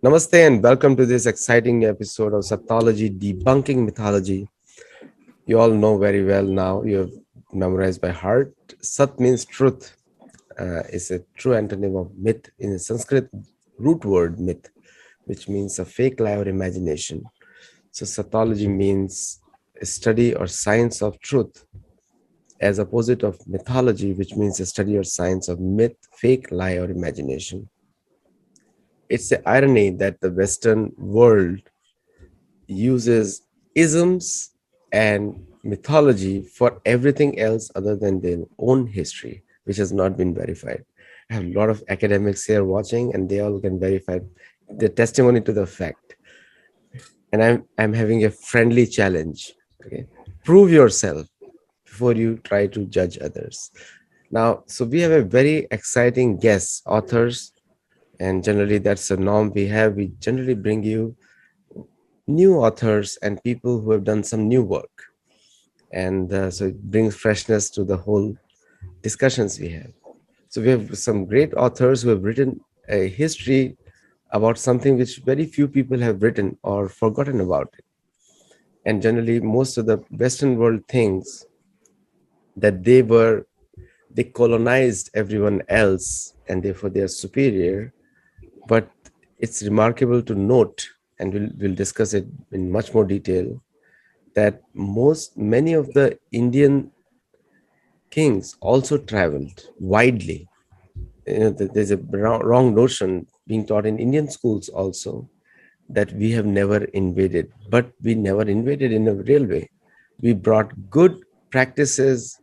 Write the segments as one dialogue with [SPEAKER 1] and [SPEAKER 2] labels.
[SPEAKER 1] Namaste and welcome to this exciting episode of Satyology Debunking Mythology. You all know very well now, you have memorized by heart. Sat means truth, is a true antonym of myth in the Sanskrit root word myth, which means a fake lie or imagination. So, Satyology means a study or science of truth, as opposite of mythology, which means a study or science of myth, fake lie, or imagination. It's the irony that the Western world uses isms and mythology for everything else other than their own history, which has not been verified. I have a lot of academics here watching, and they all can verify the testimony to the fact. And I'm having a friendly challenge. Okay, prove yourself before you try to judge others. Now, so we have a very exciting guest, authors, and generally that's a norm we have. We generally bring you new authors and people who have done some new work, and so it brings freshness to the whole discussions we have. So we have some great authors who have written a history about something which very few people have written or forgotten about it. And generally most of the Western world thinks that they colonized everyone else and therefore they are superior. But it's remarkable to note, and we'll discuss it in much more detail, that many of the Indian kings also traveled widely. There's a wrong notion being taught in Indian schools also, that we have never invaded, but we never invaded in a real way. We brought good practices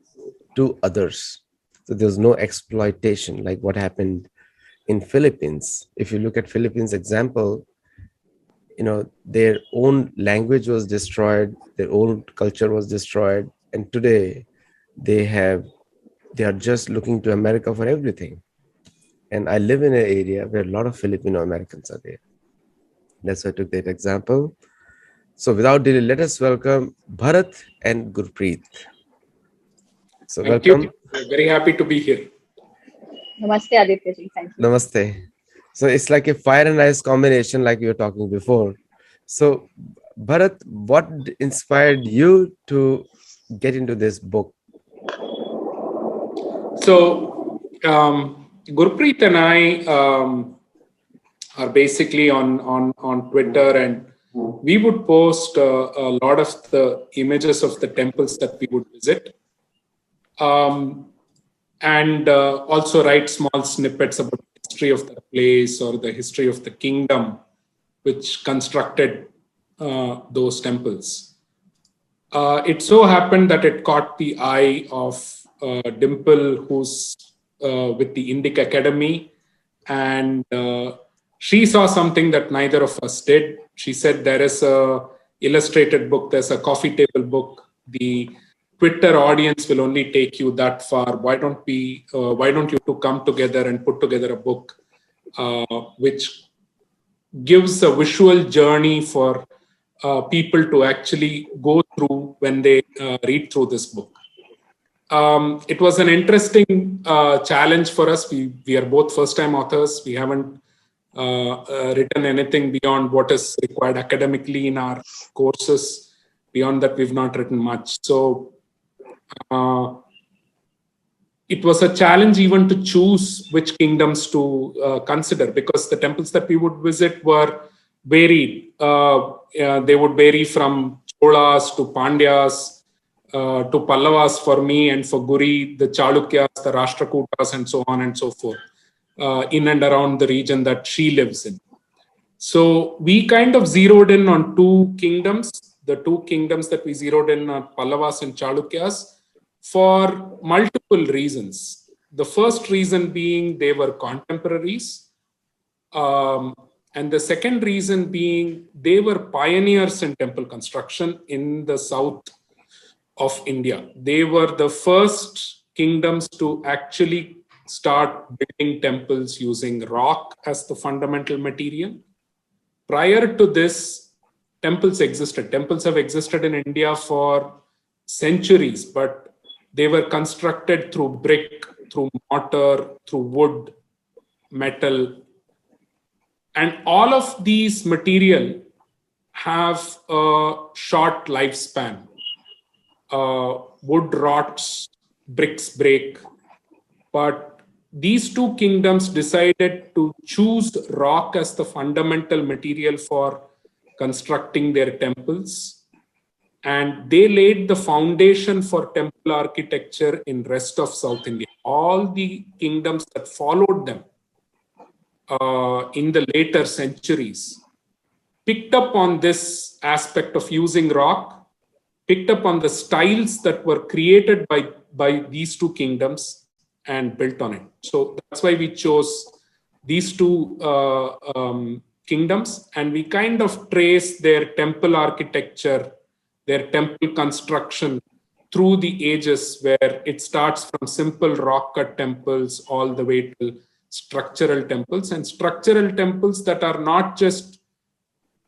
[SPEAKER 1] to others. So there's no exploitation like what happened in Philippines. If you look at Philippines example, their own language was destroyed, their own culture was destroyed, and today they have they are just looking to America for everything. And I live in an area where a lot of Filipino Americans are there. That's why I took that example. So without delay, let us welcome Bharat and Gurpreet. So
[SPEAKER 2] Thank you.
[SPEAKER 1] welcome.
[SPEAKER 2] Very happy to be here.
[SPEAKER 3] Namaste, Aditya ji. Thank you.
[SPEAKER 1] Namaste. So it's like a fire and ice combination, like we were talking before. So Bharat, what inspired you to get into this book?
[SPEAKER 2] So, Gurpreet and I are basically on Twitter, and we would post a lot of the images of the temples that we would visit, and also write small snippets about the history of the place or the history of the kingdom which constructed those temples. It so happened that it caught the eye of Dimple, who's with the Indic Academy, and she saw something that neither of us did. She said, there is a illustrated book, there's a coffee table book. The Twitter audience will only take you that far. Why don't you two come together and put together a book which gives a visual journey for people to actually go through when they read through this book. It was an interesting challenge for us. We are both first-time authors. We haven't written anything beyond what is required academically in our courses. Beyond that, we've not written much. So it was a challenge even to choose which kingdoms to consider, because the temples that we would visit were varied. They would vary from Cholas to Pandyas to Pallavas for me, and for Guri, the Chalukyas, the Rashtrakutas, and so on and so forth, in and around the region that she lives in. So we kind of zeroed in on two kingdoms. The two kingdoms that we zeroed in are Pallavas and Chalukyas for multiple reasons. The first reason being they were contemporaries. And the second reason being they were pioneers in temple construction in the south of India. They were the first kingdoms to actually start building temples using rock as the fundamental material. Prior to this, temples existed. Temples have existed in India for centuries, but they were constructed through brick, through mortar, through wood, metal. And all of these material have a short lifespan. Wood rots, bricks break. But these two kingdoms decided to choose rock as the fundamental material for constructing their temples. And they laid the foundation for temple architecture in rest of South India. All the kingdoms that followed them in the later centuries picked up on this aspect of using rock, picked up on the styles that were created by these two kingdoms and built on it. So that's why we chose these two kingdoms, and we kind of trace their temple architecture, their temple construction through the ages, where it starts from simple rock cut temples all the way to structural temples, and structural temples that are not just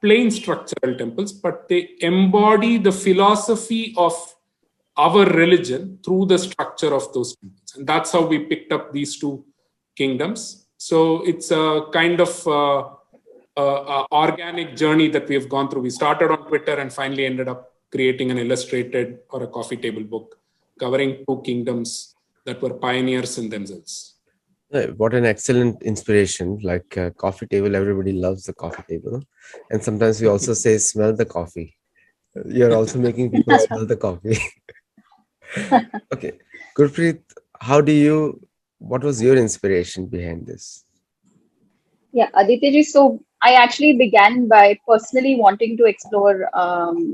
[SPEAKER 2] plain structural temples, but they embody the philosophy of our religion through the structure of those temples. And that's how we picked up these two kingdoms. So it's a kind of organic journey that we have gone through. We started on Twitter and finally ended up creating an illustrated or a coffee table book covering two kingdoms that were pioneers in themselves.
[SPEAKER 1] What an excellent inspiration. Like coffee table, everybody loves the coffee table. And sometimes we also say, smell the coffee. You're also making people smell the coffee. Okay. Gurpreet, what was your inspiration behind this?
[SPEAKER 3] Yeah, Aditya, so I actually began by personally wanting to explore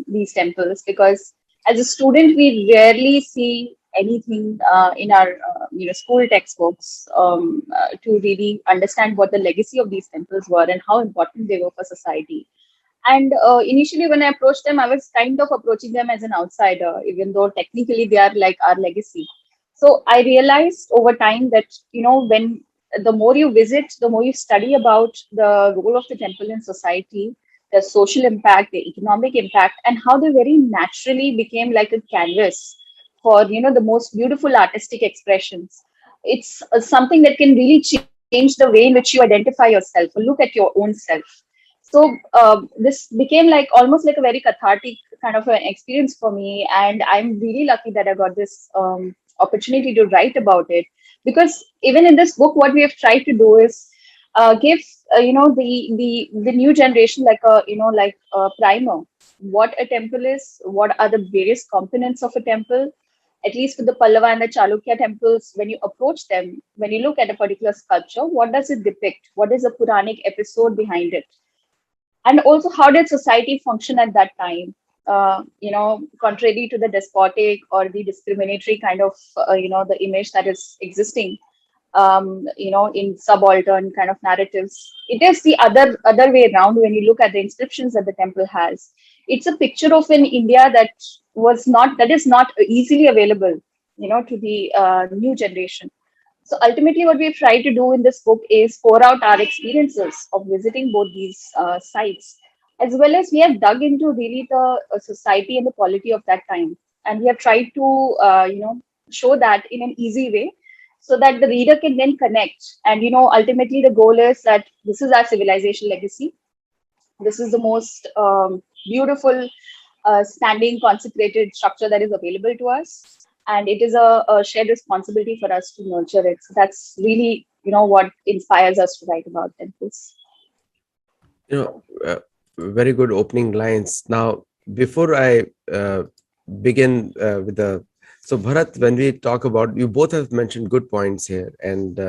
[SPEAKER 3] these temples, because as a student, we rarely see anything in our school textbooks to really understand what the legacy of these temples were and how important they were for society. And initially, when I approached them, I was kind of approaching them as an outsider, even though technically they are like our legacy. So I realized over time that, when the more you visit, the more you study about the role of the temple in society, the social impact, the economic impact, and how they very naturally became like a canvas for, the most beautiful artistic expressions. It's something that can really change the way in which you identify yourself or look at your own self. So this became like almost like a very cathartic kind of an experience for me, and I'm really lucky that I got this opportunity to write about it. Because even in this book, what we have tried to do is give the new generation like a primer, what a temple is, what are the various components of a temple. At least with the Pallava and the Chalukya temples, when you approach them, when you look at a particular sculpture, what does it depict? What is the Puranic episode behind it? And also, how did society function at that time? Contrary to the despotic or the discriminatory kind of, the image that is existing, in subaltern kind of narratives. It is the other way around. When you look at the inscriptions that the temple has, it's a picture of an India that is not easily available, to the new generation. So ultimately, what we've tried to do in this book is pour out our experiences of visiting both these sites, as well as we have dug into really the society and the polity of that time. And we have tried to, show that in an easy way so that the reader can then connect. And, ultimately the goal is that this is our civilization legacy. This is the most beautiful standing consecrated structure that is available to us. And it is a shared responsibility for us to nurture it. So that's really, what inspires us to write about temples.
[SPEAKER 1] Very good opening lines. Now, before I begin with so Bharat, when we talk about, you both have mentioned good points here. And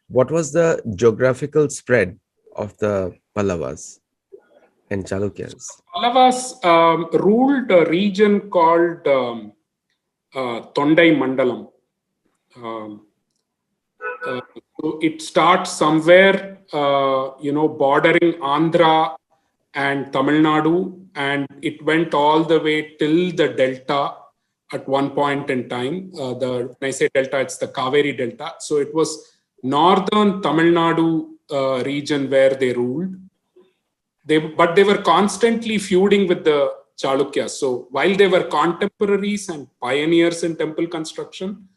[SPEAKER 1] what was the geographical spread of the Pallavas and Chalukyas?
[SPEAKER 2] Pallavas ruled a region called Tondai Mandalam. So it starts somewhere, bordering Andhra and Tamil Nadu, and it went all the way till the delta at one point in time. When I say delta, it's the Kaveri Delta. So it was northern Tamil Nadu region where they ruled. But they were constantly feuding with the Chalukyas. So while they were contemporaries and pioneers in temple construction,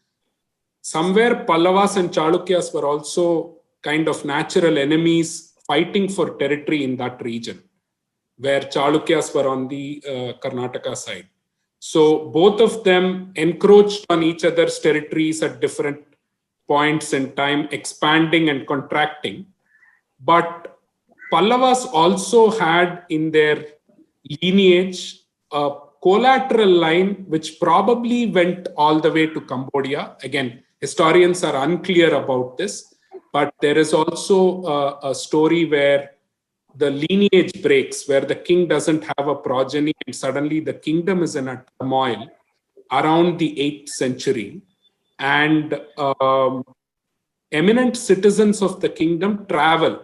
[SPEAKER 2] somewhere Pallavas and Chalukyas were also kind of natural enemies fighting for territory in that region, where Chalukyas were on the Karnataka side. So both of them encroached on each other's territories at different points in time, expanding and contracting. But Pallavas also had in their lineage a collateral line which probably went all the way to Cambodia. Again, historians are unclear about this, but there is also a story where the lineage breaks, where the king doesn't have a progeny and suddenly the kingdom is in a turmoil around the 8th century. And eminent citizens of the kingdom travel.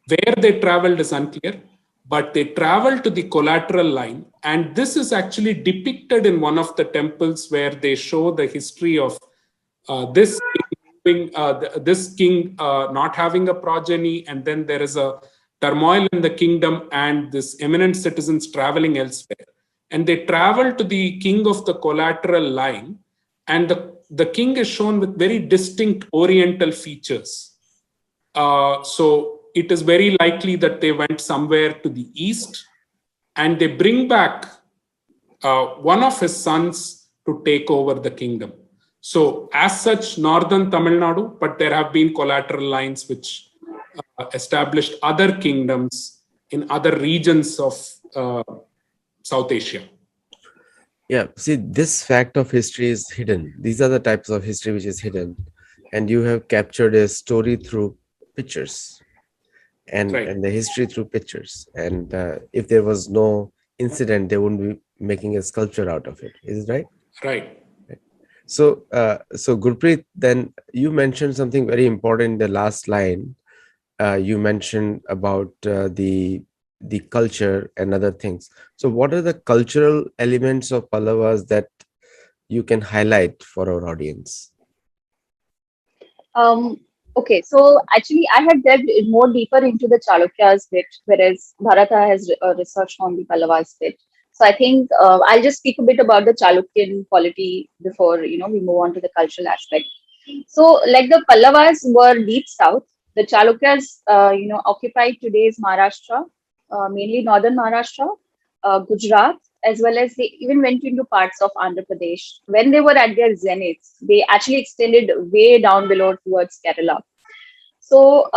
[SPEAKER 2] Where they traveled is unclear, but they traveled to the collateral line. And this is actually depicted in one of the temples where they show the history of this king not having a progeny, and then there is a turmoil in the kingdom and this eminent citizens traveling elsewhere. And they travel to the king of the collateral line, and the king is shown with very distinct oriental features. So it is very likely that they went somewhere to the east, and they bring back one of his sons to take over the kingdom. So as such, northern Tamil Nadu, but there have been collateral lines which established other kingdoms in other regions of South Asia.
[SPEAKER 1] Yeah, see, this fact of history is hidden. These are the types of history which is hidden, and you have captured a story through pictures, and
[SPEAKER 2] Right.
[SPEAKER 1] and the history through pictures. And if there was no incident, they wouldn't be making a sculpture out of it. Is it right?
[SPEAKER 2] Right.
[SPEAKER 1] So, so Gurpreet, then you mentioned something very important in the last line. You mentioned about the culture and other things. So, what are the cultural elements of Pallavas that you can highlight for our audience?
[SPEAKER 3] Okay, so actually, I had delved more deeper into the Chalukyas bit, whereas Bharata has researched on the Pallavas bit. So I think I'll just speak a bit about the Chalukyan polity before we move on to the cultural aspect. So, like the Pallavas were deep south, the Chalukyas occupied today's Maharashtra, mainly northern Maharashtra, Gujarat, as well as they even went into parts of Andhra Pradesh. When they were at their zenith, they actually extended way down below towards Kerala. So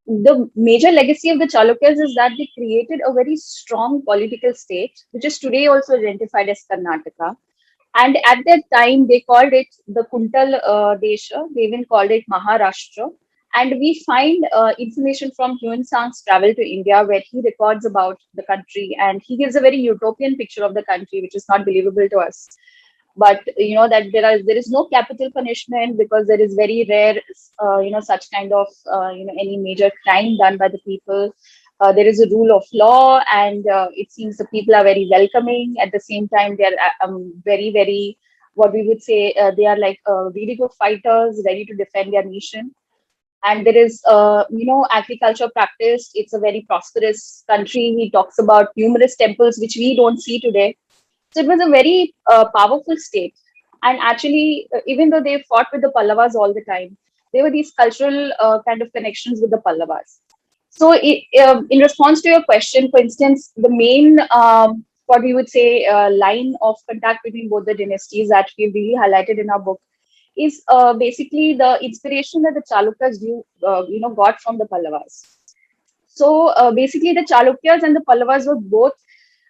[SPEAKER 3] the major legacy of the Chalukyas is that they created a very strong political state, which is today also identified as Karnataka. And at that time, they called it the Kuntal Desha. They even called it Maharashtra. And we find information from Huan Sang's travel to India, where he records about the country, and he gives a very utopian picture of the country, which is not believable to us. But that there is no capital punishment, because there is very rare such kind of any major crime done by the people. There is a rule of law, and it seems the people are very welcoming. At the same time, they are very, very, what we would say, they are like really good fighters, ready to defend their nation. And there is agriculture practice. It's a very prosperous country. He talks about numerous temples which we don't see today. So it was a very powerful state. And actually, even though they fought with the Pallavas all the time, there were these cultural kind of connections with the Pallavas. So in response to your question, for instance, the main, what we would say, line of contact between both the dynasties that we've really highlighted in our book is basically the inspiration that the Chalukyas got from the Pallavas. So basically, the Chalukyas and the Pallavas were both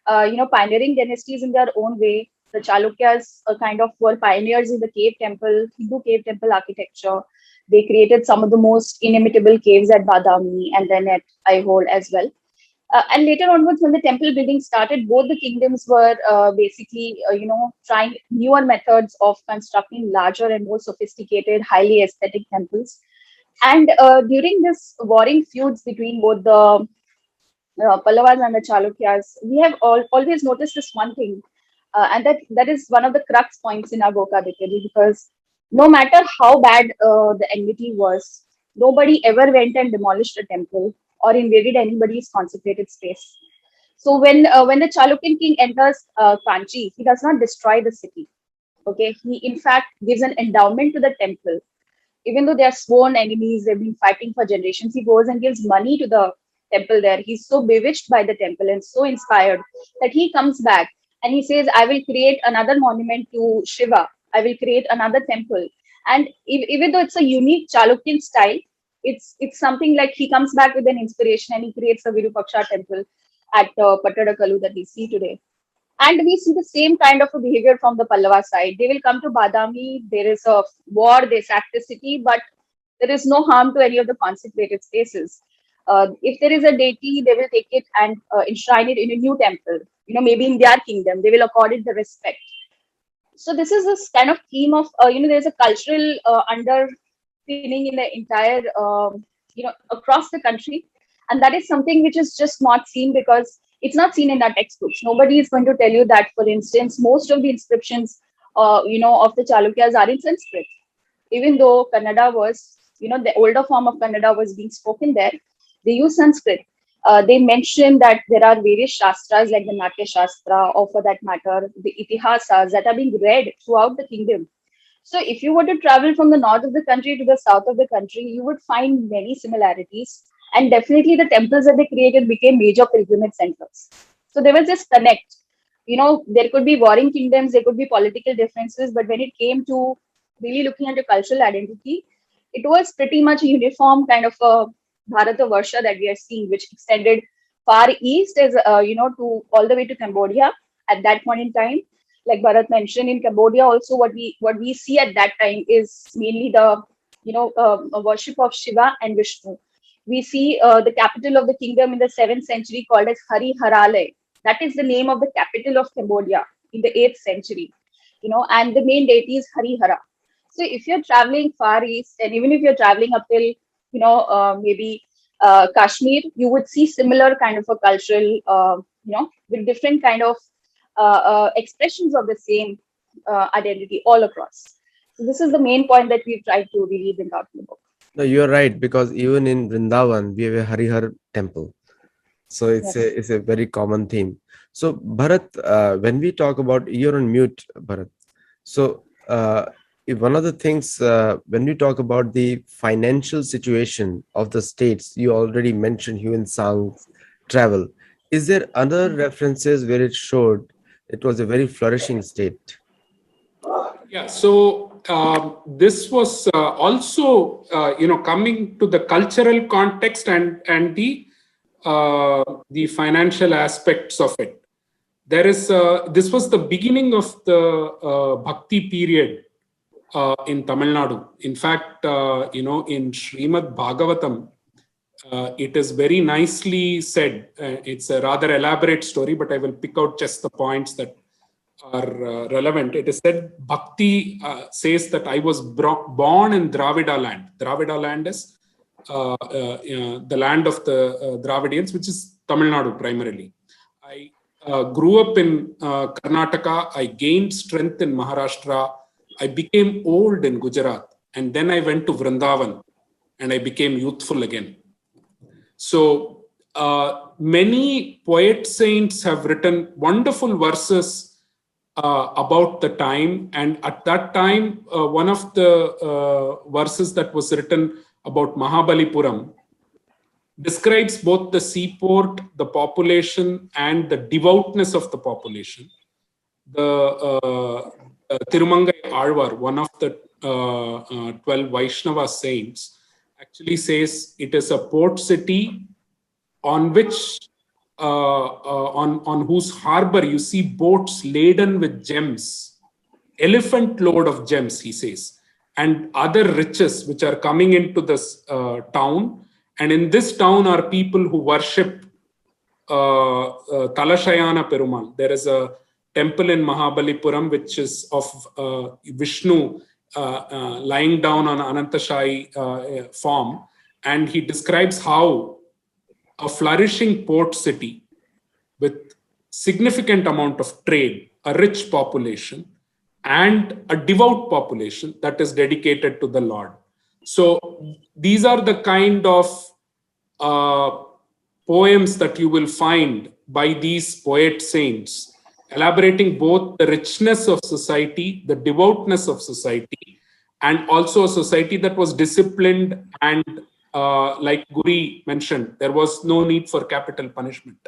[SPEAKER 3] pioneering dynasties in their own way. The Chalukyas kind of were pioneers in the cave temple, Hindu cave temple architecture. They created some of the most inimitable caves at Badami and then at Aihole as well. And later onwards, when the temple building started, both the kingdoms were basically, trying newer methods of constructing larger and more sophisticated, highly aesthetic temples. And during this warring feuds between both the Pallavas and the Chalukyas, we have always noticed this one thing, and that is one of the crux points in our book, Aditya, because no matter how bad the enmity was, nobody ever went and demolished a temple or invaded anybody's consecrated space. So when the Chalukyan king enters Kanchi, he does not destroy the city. Okay, he in fact gives an endowment to the temple even though they are sworn enemies, they've been fighting for generations. He goes and gives money to the temple there. He's so bewitched by the temple and so inspired that he comes back and he says, I will create another monument to Shiva. I will create another temple. And even though it's a unique Chalukyan style, it's something like he comes back with an inspiration and he creates a Virupaksha temple at Pattadakalu that we see today. And we see the same kind of a behavior from the Pallava side. They will come to Badami, there is a war, they sack the city, but there is no harm to any of the consecrated spaces. If there is a deity, they will take it and enshrine it in a new temple, maybe in their kingdom. They will accord it the respect. So this is this kind of theme of, there's a cultural underpinning in the entire, across the country. And that is something which is just not seen because it's not seen in our textbooks. Nobody is going to tell you that, for instance, most of the inscriptions, of the Chalukyas are in Sanskrit. Even though Kannada was, the older form of Kannada was being spoken there, they use Sanskrit. They mention that there are various shastras like the Natya Shastra, or for that matter, the Itihasas that are being read throughout the kingdom. So if you were to travel from the north of the country to the south of the country, you would find many similarities. And definitely the temples that they created became major pilgrimage centers. So there was this connect. There could be warring kingdoms, there could be political differences, but when it came to really looking at the cultural identity, it was pretty much a uniform kind of a Bharata Varsha that we are seeing, which extended far east as to all the way to Cambodia at that point in time. Like Bharat mentioned, in Cambodia also what we see at that time is mainly the a worship of Shiva and Vishnu. We see the capital of the kingdom in the 7th century called as Hari Harale. That is the name of the capital of Cambodia in the 8th century. And the main deity is Harihara. So if you're traveling far east, and even if you're traveling up till maybe Kashmir, you would see similar kind of a cultural, with different kind of expressions of the same identity all across. So this is the main point that we've tried to really bring out in the book.
[SPEAKER 1] No, you're right, because even in Vrindavan, we have a Harihar temple. So it's a very common theme. So Bharat, when we talk about, you're on mute, Bharat. So if one of the things, when we talk about the financial situation of the states, you already mentioned Huon Tsang's travel. Is there other references where it showed it was a very flourishing state?
[SPEAKER 2] Yeah, so this was also, coming to the cultural context and the financial aspects of it. There is this was the beginning of the Bhakti period in Tamil Nadu. In fact, in Srimad Bhagavatam, it is very nicely said. It's a rather elaborate story, but I will pick out just the points that are relevant. It is said, Bhakti says that I was born in Dravida land. Dravida land is the land of the Dravidians, which is Tamil Nadu primarily. I grew up in Karnataka. I gained strength in Maharashtra. I became old in Gujarat. And then I went to Vrindavan and I became youthful again. So many poet saints have written wonderful verses about the time. And at that time, one of the verses that was written about Mahabalipuram describes both the seaport, the population, and the devoutness of the population. The Tirumangai Alvar, one of the 12 Vaishnava saints, actually says it is a port city on which on whose harbor you see boats laden with gems, elephant load of gems, he says, and other riches which are coming into this town. And in this town are people who worship Talashayana Perumal. There is a temple in Mahabalipuram which is of Vishnu lying down on Anantashai form. And he describes how a flourishing port city with significant amount of trade, a rich population, and a devout population that is dedicated to the Lord. So these are the kind of poems that you will find by these poet saints, elaborating both the richness of society, the devoutness of society, and also a society that was disciplined, and like Guri mentioned, there was no need for capital punishment.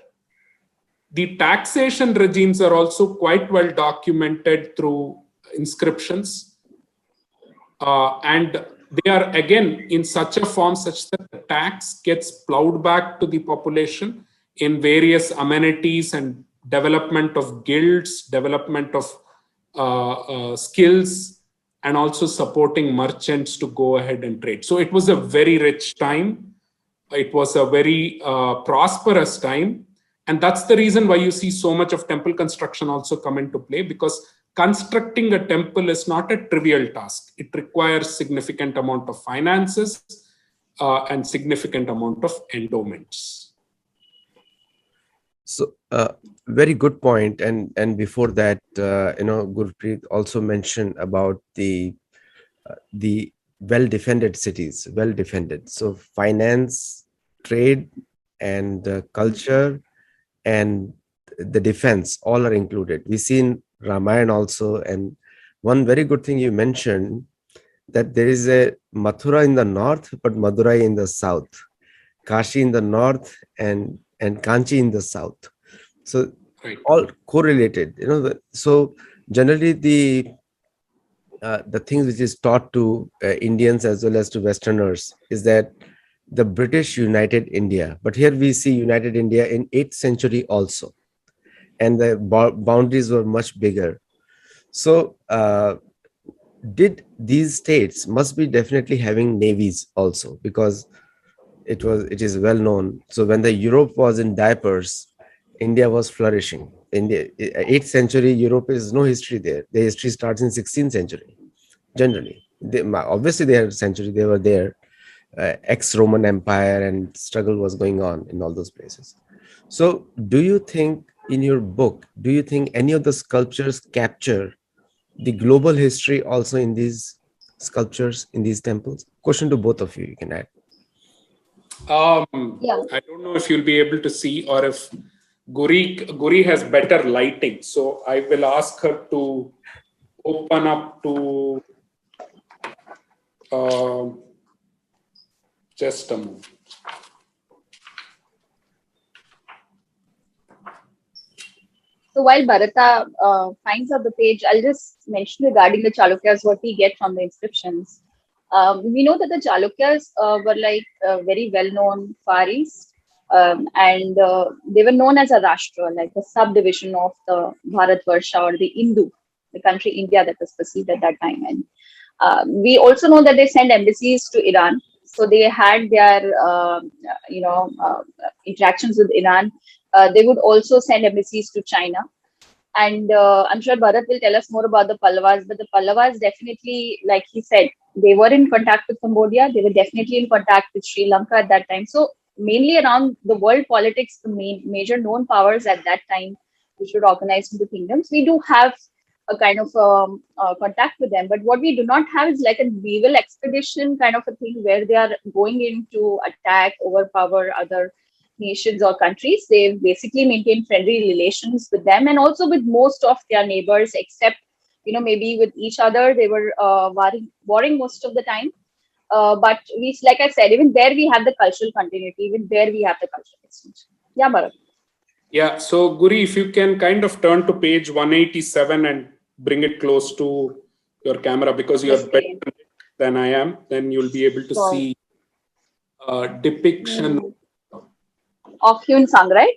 [SPEAKER 2] The taxation regimes are also quite well documented through inscriptions, and they are again in such a form such that the tax gets plowed back to the population in various amenities and development of guilds, development of skills, and also supporting merchants to go ahead and trade. So it was a very rich time. It was a very prosperous time. And that's the reason why you see so much of temple construction also come into play, because constructing a temple is not a trivial task. It requires significant amount of finances and significant amount of endowments.
[SPEAKER 1] So, very good point. And before that, Gurpreet also mentioned about the well-defended cities, well-defended. So, finance, trade, and culture, and the defense, all are included. We see in Ramayana also. And one very good thing you mentioned, that there is a Mathura in the north, but Madurai in the south, Kashi in the north, and Kanchi in the south. So
[SPEAKER 2] Right.
[SPEAKER 1] all correlated, so generally the things which is taught to Indians as well as to Westerners is that the British united India, but here we see united India in 8th century also, and the boundaries were much bigger. So did these states must be definitely having navies also, because it is well known. So when the Europe was in diapers, India was flourishing. India, 8th century Europe is no history there. The history starts in 16th century. Generally, obviously they had a century. They were there. Ex-Roman Empire and struggle was going on in all those places. So do you think in your book, do you think any of the sculptures capture the global history also in these sculptures, in these temples? Question to both of you, you can add.
[SPEAKER 3] Yeah.
[SPEAKER 2] I don't know if you'll be able to see, or if Guri has better lighting. So I will ask her to open up to just a moment.
[SPEAKER 3] So while Bharata finds out the page, I'll just mention regarding the Chalukyas what we get from the inscriptions. We know that the Chalukyas were like very well-known Far East, and they were known as a Rashtra, like a subdivision of the Bharatvarsha or the Hindu, the country India that was perceived at that time. And we also know that they sent embassies to Iran. So they had their, interactions with Iran. They would also send embassies to China. And I'm sure Bharat will tell us more about the Pallavas, but the Pallavas definitely, like he said, they were in contact with Cambodia. They were definitely in contact with Sri Lanka at that time. So mainly around the world politics, the major known powers at that time, which were organized into kingdoms, we do have a kind of contact with them. But what we do not have is like a naval expedition kind of a thing where they are going in to attack, overpower other nations or countries. They basically maintain friendly relations with them and also with most of their neighbors, except, maybe with each other. They were warring most of the time. But we, like I said, even there we have the cultural continuity. Even there we have the cultural exchange. Yeah, Bharat.
[SPEAKER 2] Yeah, so Guri, if you can kind of turn to page 187 and bring it close to your camera, because you're better than I am, then you'll be able to see depiction
[SPEAKER 3] of Hyun Sang, right?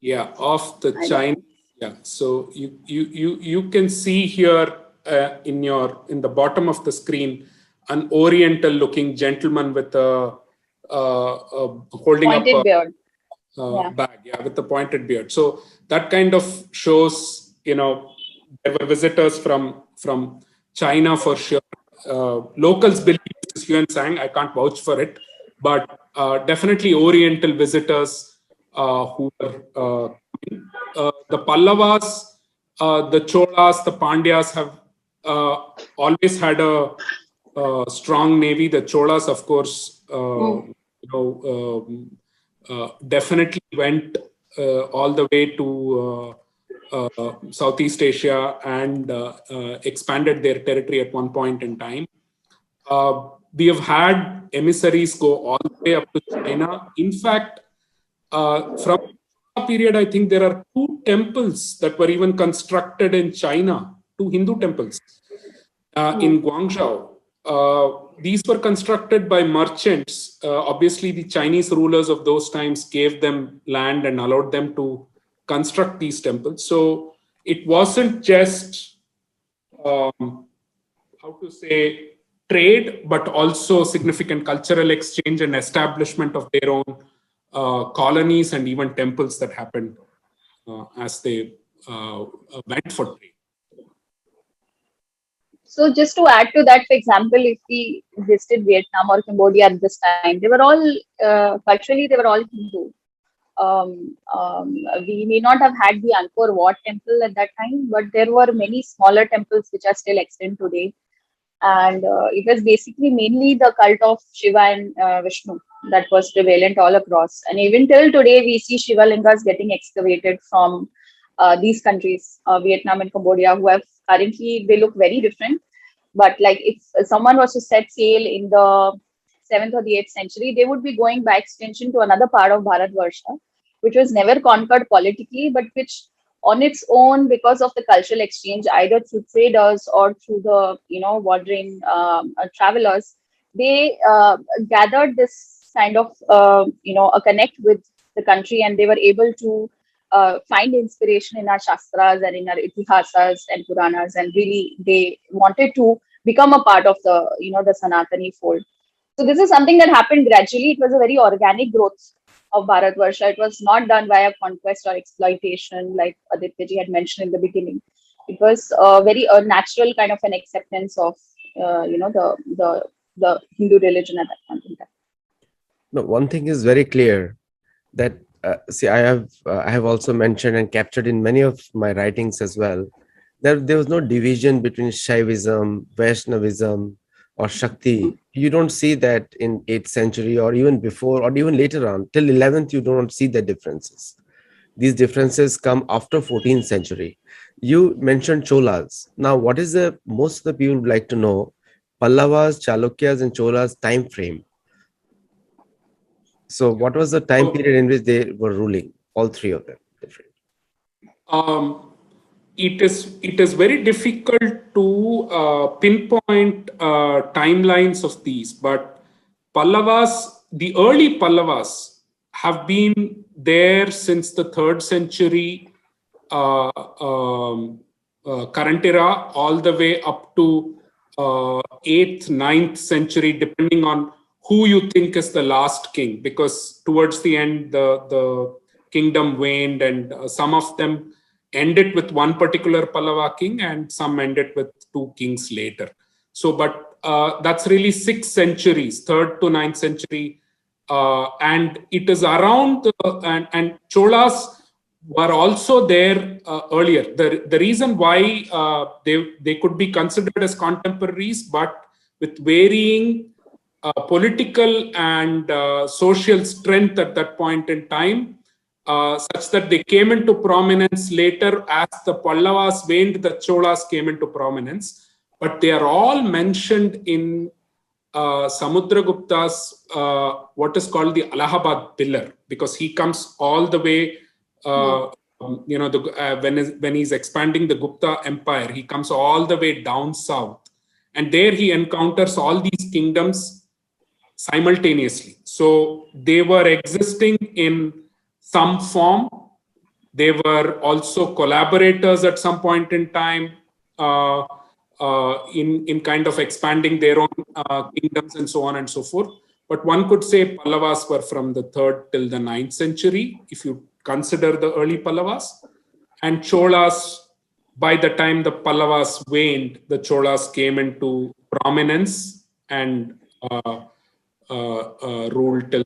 [SPEAKER 2] Yeah, of the Chinese. Yeah, so you can see here in the bottom of the screen an Oriental-looking gentleman with a holding
[SPEAKER 3] pointed
[SPEAKER 2] up a
[SPEAKER 3] beard.
[SPEAKER 2] bag, with the pointed beard. So that kind of shows, there were visitors from China for sure. Locals believe it's Hyun Sang. I can't vouch for it, but definitely Oriental visitors who were the Pallavas, the Cholas, the Pandyas have always had a strong navy. The Cholas, of course, definitely went all the way to Southeast Asia and expanded their territory at one point in time. We have had emissaries go all the way up to China. In fact, from that period, I think there are 2 temples that were even constructed in China, 2 Hindu temples in Guangzhou. These were constructed by merchants. Obviously, the Chinese rulers of those times gave them land and allowed them to construct these temples. So it wasn't just how to say trade, but also significant cultural exchange and establishment of their own colonies and even temples that happened as they went for trade.
[SPEAKER 3] So just to add to that, for example, if we visited Vietnam or Cambodia at this time, they were all culturally they were all Hindu. We may not have had the Angkor Wat temple at that time, but there were many smaller temples which are still extant today. And it was basically mainly the cult of Shiva and Vishnu that was prevalent all across. And even till today, we see Shiva lingas getting excavated from these countries, Vietnam and Cambodia, who have currently, they look very different. But like if someone was to set sail in the 7th or the 8th century, they would be going by extension to another part of Bharatvarsha, which was never conquered politically, but which on its own, because of the cultural exchange, either through traders or through the wandering travelers, they gathered this kind of a connect with the country, and they were able to find inspiration in our shastras and in our itihasas and puranas, and really they wanted to become a part of the the Sanatani fold. So this is something that happened gradually. It was a very organic growth of Bharatvarsha. It was not done via conquest or exploitation, like Aditya ji had mentioned in the beginning. It was a very natural kind of an acceptance of the Hindu religion at that point in time.
[SPEAKER 1] No, one thing is very clear that see, I have also mentioned and captured in many of my writings as well. There was no division between Shaivism, Vaishnavism, or Shakti. You don't see that in 8th century or even before or even later on. Till 11th, you don't see the differences. These differences come after 14th century. You mentioned Cholas. Now, what is the most of the people would like to know? Pallavas, Chalukyas, and Cholas time frame. So, what was the time period in which they were ruling? All three of them. Different.
[SPEAKER 2] It is very difficult to pinpoint timelines of these, but Pallavas, the early Pallavas, have been there since the 3rd century current era, all the way up to 8th, 9th century, depending on who you think is the last king, because towards the end the kingdom waned, and some of them ended with one particular Pallava king and some ended with 2 kings later. So, but that's really 6 centuries, 3rd to 9th century, and it is around and Cholas were also there earlier. The reason why they could be considered as contemporaries, but with varying political and social strength at that point in time, such that they came into prominence later as the Pallavas waned, the Cholas came into prominence. But they are all mentioned in Samudragupta's what is called the Allahabad Pillar, because he comes all the way, when he's expanding the Gupta Empire, he comes all the way down south. And there he encounters all these kingdoms simultaneously. So they were existing in some form. They were also collaborators at some point in time in kind of expanding their own kingdoms and so on and so forth. But one could say Pallavas were from the 3rd till the 9th century, if you consider the early Pallavas. And Cholas, by the time the Pallavas waned, the Cholas came into prominence and ruled till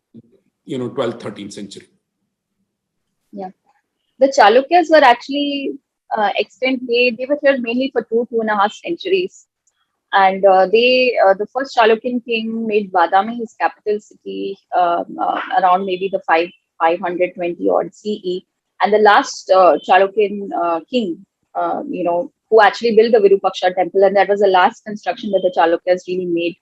[SPEAKER 2] 12th, 13th century.
[SPEAKER 3] Yeah, the Chalukyas were actually extant. They were here mainly for 2.5 centuries, and the first Chalukyan king made Badami his capital city around maybe the 520 odd CE, and the last Chalukyan king, who actually built the Virupaksha temple, and that was the last construction that the Chalukyas really made.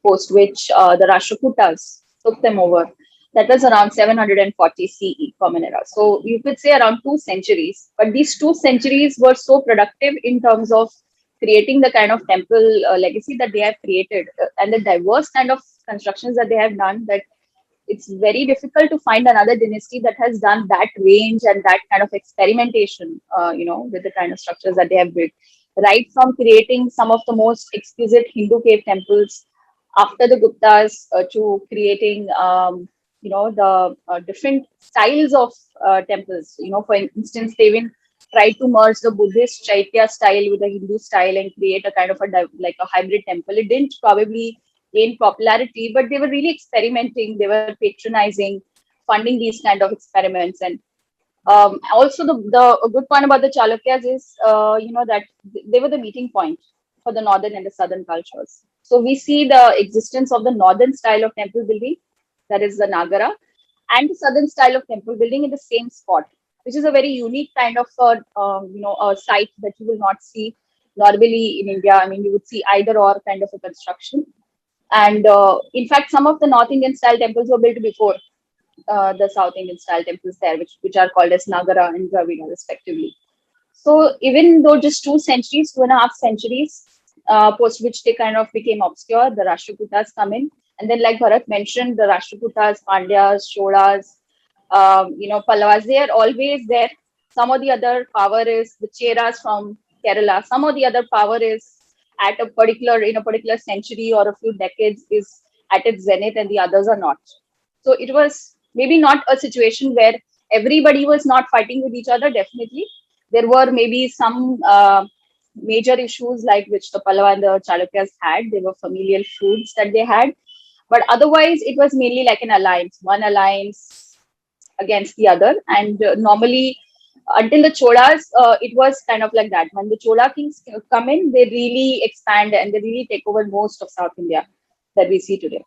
[SPEAKER 3] post which the Rashtrakutas took them over. That was around 740 CE, Common Era. So you could say around 2 centuries. But these 2 centuries were so productive in terms of creating the kind of temple legacy that they have created and the diverse kind of constructions that they have done, that it's very difficult to find another dynasty that has done that range and that kind of experimentation, with the kind of structures that they have built. Right from creating some of the most exquisite Hindu cave temples after the Guptas to creating, the different styles of temples. For instance, they even tried to merge the Buddhist Chaitya style with the Hindu style and create a kind of like a hybrid temple. It didn't probably gain popularity, but they were really experimenting. They were patronizing, funding these kind of experiments. And also the a good point about the Chalukyas is, that they were the meeting point for the northern and the southern cultures. So we see the existence of the northern style of temple building, that is the Nagara, and the southern style of temple building in the same spot, which is a very unique kind of a site that you will not see normally in India. I mean, you would see either or kind of a construction. And in fact, some of the North Indian style temples were built before the South Indian style temples there, which are called as Nagara and Dravida respectively. So even though just 2 centuries, 2.5 centuries, post which they kind of became obscure, the Rashtrakutas come in. And then, like Bharat mentioned, the Rashtrakutas, Pandyas, Cholas, Pallavas, they are always there. Some of the other power is the Cheras from Kerala. Some of the other power is at in a particular century or a few decades is at its zenith, and the others are not. So it was maybe not a situation where everybody was not fighting with each other. Definitely, there were maybe some major issues like which the Pallava and the Chalukyas had. They were familial feuds that they had, but otherwise it was mainly like an alliance, one alliance against the other. And normally, until the Cholas, it was kind of like that. When the Chola kings come in, they really expand and they really take over most of South India that we see today.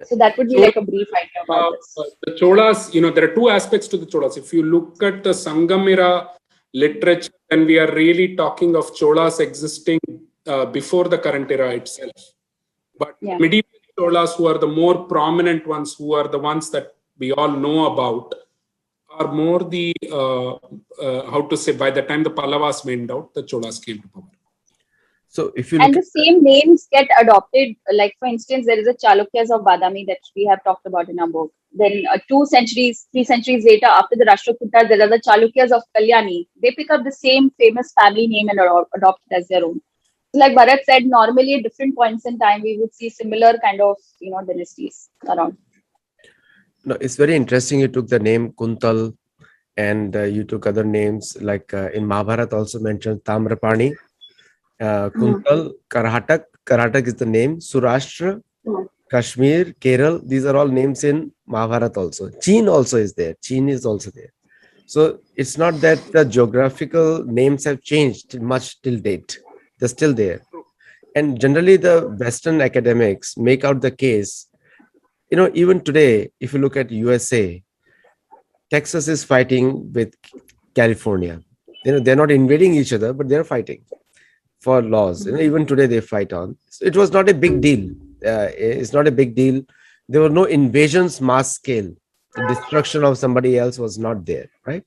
[SPEAKER 3] So that would be like a brief idea about this.
[SPEAKER 2] The Cholas, there are two aspects to the Cholas. If you look at the Sangam era literature, then we are really talking of Cholas existing before the current era itself. But medieval Cholas, who are the more prominent ones, who are the ones that we all know about, are more the, by the time the Pallavas went out, the Cholas came to power.
[SPEAKER 1] So if you
[SPEAKER 3] and the same names get adopted, like for instance, there is a Chalukyas of Badami that we have talked about in our book. Then 2 centuries, 3 centuries later, after the Rashtrakutas, there are the Chalukyas of Kalyani. They pick up the same famous family name and adopt it as their own. Like Bharat said, normally at different points in time, we would see similar kind of, dynasties around.
[SPEAKER 1] No, it's very interesting. You took the name Kuntal and you took other names like in Mahabharata also mentioned Tamrapani, Kuntal, Karhatak. Karhatak is the name. Surashtra, Kashmir, Kerala. These are all names in Mahabharata also. Chin also is there. Chin is also there. So it's not that the geographical names have changed much till date. They're still there. And generally the Western academics make out the case. Even today, if you look at USA, Texas is fighting with California. They're not invading each other, but they're fighting for laws. Even today they fight on. So it was not a big deal. It's not a big deal. There were no invasions mass scale. The destruction of somebody else was not there, right?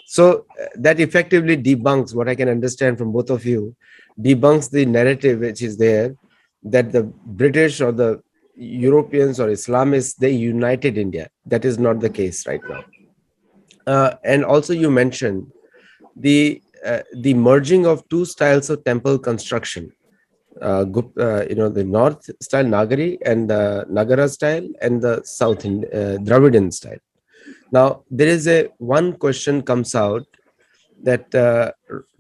[SPEAKER 1] So that effectively debunks what I can understand from both of you, debunks the narrative which is there that the British or the Europeans or Islamists, they united India. That is not the case right now. And also you mentioned the merging of 2 styles of temple construction. The north style Nagari and the Nagara style and the south Dravidian style. Now there is one question comes out that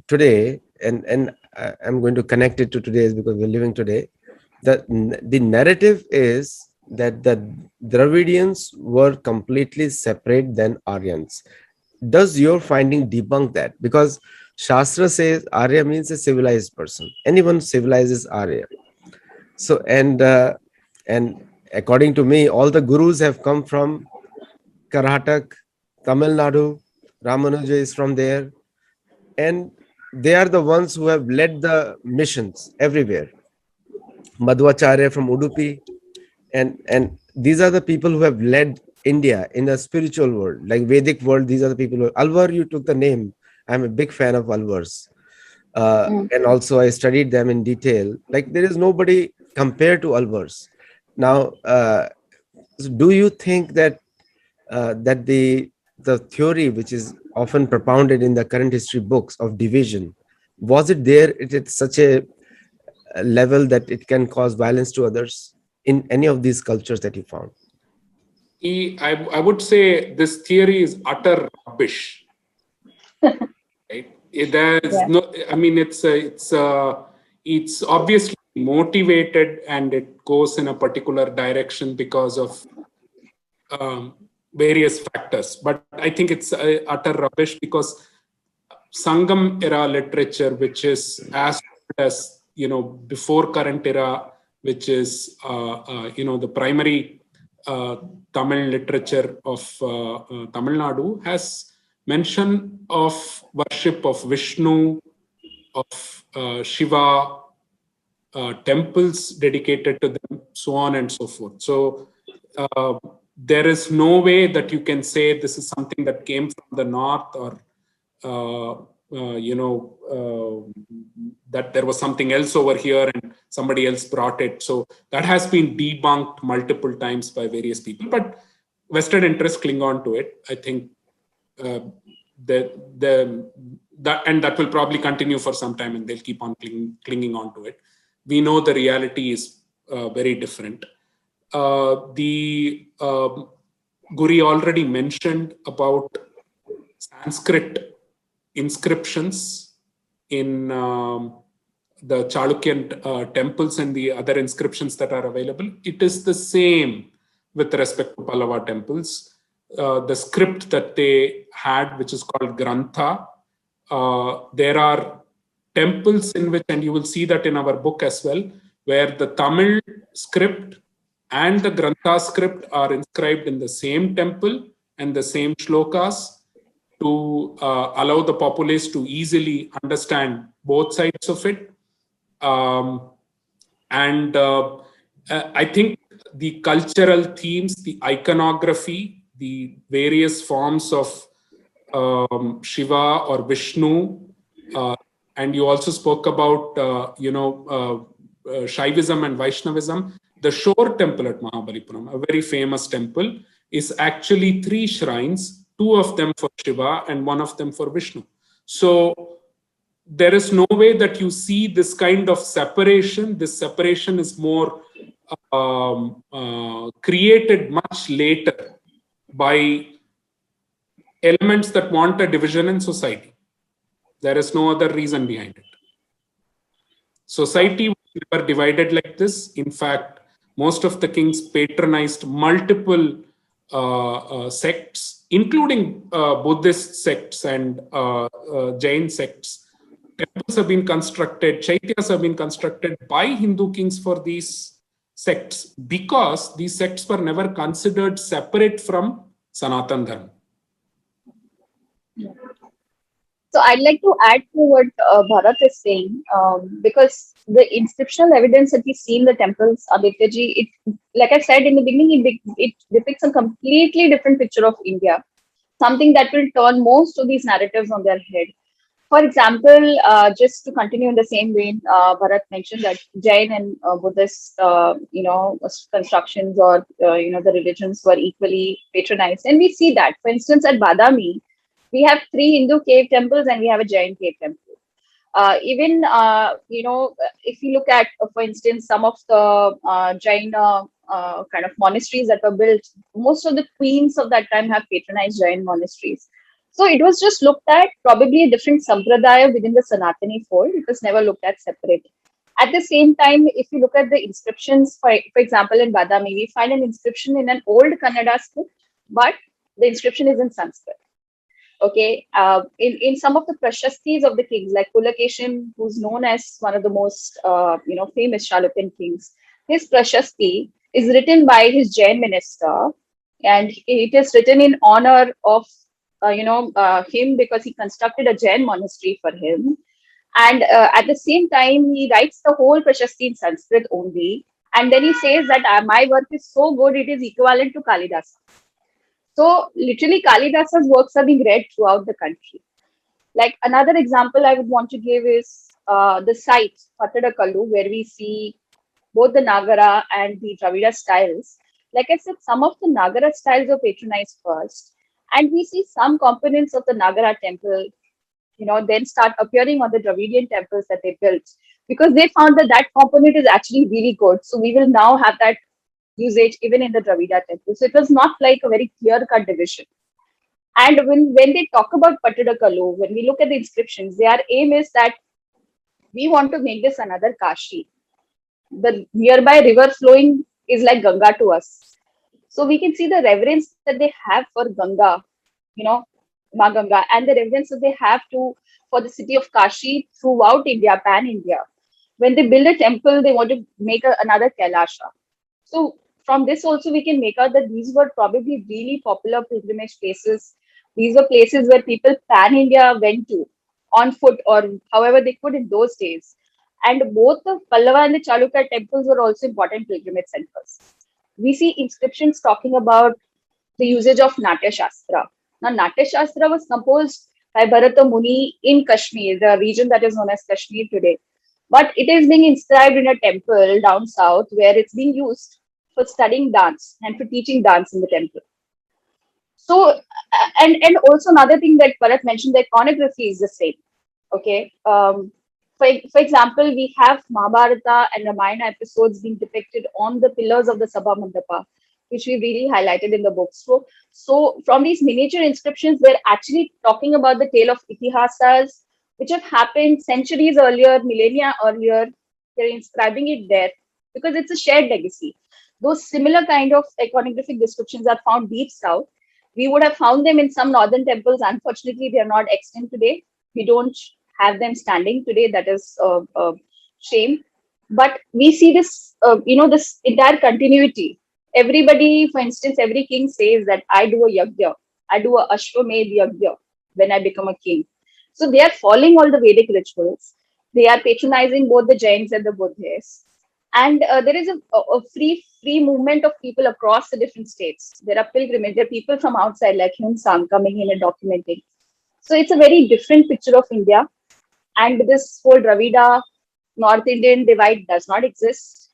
[SPEAKER 1] today, and I'm going to connect it to today because we're living today. The narrative is that the Dravidians were completely separate than Aryans. Does your finding debunk that? Because Shastra says Arya means a civilized person. Anyone civilizes Arya. So, and according to me, all the gurus have come from Karhatak, Tamil Nadu. Ramanuja is from there. And they are the ones who have led the missions everywhere. Madhvacharya from Udupi, and these are the people who have led India in the spiritual world, like Vedic world. These are the people. Alvar, you took the name. I'm a big fan of Alvars,
[SPEAKER 3] Mm.
[SPEAKER 1] and also I studied them in detail. Like there is nobody compared to Alvars. Now, so do you think that that the theory which is often propounded in the current history books of division, was it there at such a level that it can cause violence to others in any of these cultures that you found?
[SPEAKER 2] I would say this theory is utter rubbish. Right? There is
[SPEAKER 3] Yeah.
[SPEAKER 2] no. I mean, it's obviously motivated, and it goes in a particular direction because of various factors. But I think it's utter rubbish, because Sangam era literature, which is as good as before current era, which is the primary Tamil literature of Tamil Nadu, has mention of worship of Vishnu, of Shiva, temples dedicated to them, so on and so forth. So there is no way that you can say this is something that came from the north, or that there was something else over here and somebody else brought it. So that has been debunked multiple times by various people, but vested interests cling on to it. I think that will probably continue for some time, and they'll keep on clinging on to it. We know the reality is very different. The Guri already mentioned about Sanskrit inscriptions in the Chalukyan temples and the other inscriptions that are available. It is the same with respect to Pallava temples. The script that they had, which is called Grantha, there are temples in which, and you will see that in our book as well, where the Tamil script and the Grantha script are inscribed in the same temple and the same shlokas, to allow the populace to easily understand both sides of it. And I think the cultural themes, the iconography, the various forms of Shiva or Vishnu, and you also spoke about Shaivism and Vaishnavism. The Shore Temple at Mahabalipuram, a very famous temple, is actually 3 shrines, 2 of them for Shiva and 1 of them for Vishnu. So there is no way that you see this kind of separation. This separation is more created much later by elements that want a division in society. There is no other reason behind it. Society was never divided like this. In fact, most of the kings patronized multiple sects, including Buddhist sects and Jain sects. Temples have been constructed, chaityas have been constructed by Hindu kings for these sects, because these sects were never considered separate from Sanatan Dharma.
[SPEAKER 3] So I'd like to add to what Bharat is saying, because the inscriptional evidence that we see in the temples, Adityaji, it, like I said in the beginning, it depicts a completely different picture of India, something that will turn most of these narratives on their head. For example, just to continue in the same vein, Bharat mentioned that Jain and Buddhist, constructions or the religions were equally patronized, and we see that. For instance, at Badami, we have 3 Hindu cave temples and we have a Jain cave temple. If you look at, for instance, some of the Jain kind of monasteries that were built, most of the queens of that time have patronized Jain monasteries. So it was just looked at probably a different sampradaya within the Sanatani fold. It was never looked at separate. At the same time, if you look at the inscriptions, for example, in Badami, we find an inscription in an old Kannada script, but the inscription is in Sanskrit. Okay, in some of the prashastis of the kings, like Pulakeshin, who's known as one of the most famous Chalukyan kings, his prashasti is written by his Jain minister, and it is written in honor of him, because he constructed a Jain monastery for him. And at the same time, he writes the whole Prashasti in Sanskrit only. And then he says that my work is so good, it is equivalent to Kalidasa. So literally, Kalidasa's works are being read throughout the country. Like another example I would want to give is the site Patadakallu, where we see both the Nagara and the Dravida styles. Like I said, some of the Nagara styles are patronized first, and we see some components of the Nagara temple, then start appearing on the Dravidian temples that they built, because they found that that component is actually really good. So we will now have that usage even in the Dravida temple. So it was not like a very clear cut division. And when they talk about Patadakalu, when we look at the inscriptions, their aim is that we want to make this another Kashi. The nearby river flowing is like Ganga to us. So we can see the reverence that they have for Ganga, you know, Ma Ganga, and the reverence that they have to for the city of Kashi throughout India, pan India. When they build a temple, they want to make another Kailasha. So from this also we can make out that these were probably really popular pilgrimage places. These were places where people pan India went to on foot or however they could in those days. And both the Pallava and the Chalukya temples were also important pilgrimage centers. We see inscriptions talking about the usage of Natya Shastra. Now, Natya Shastra was composed by Bharata Muni in Kashmir, the region that is known as Kashmir today. But it is being inscribed in a temple down south where it's being used for studying dance and for teaching dance in the temple. So, and also another thing that Bharat mentioned, the iconography is the same. Okay. For example, we have Mahabharata and Ramayana episodes being depicted on the pillars of the Sabha Mandapa, which we really highlighted in the book. So from these miniature inscriptions, we're actually talking about the tale of itihasas, which have happened centuries earlier, millennia earlier. They're inscribing it there because it's a shared legacy. Those similar kind of iconographic descriptions are found deep south. We would have found them in some northern temples. Unfortunately, they are not extant today. We don't have them standing today. That is a shame. But we see this, this entire continuity. Everybody, for instance, every king says that I do a yajna, I do a Ashwamedh yajna when I become a king. So they are following all the Vedic rituals. They are patronizing both the Jains and the Buddhists. And there is a free movement of people across the different states. There are pilgrimages. There are people from outside, like Hyun Sang, coming in and documenting. So it's a very different picture of India. And this whole Dravida North Indian divide does not exist.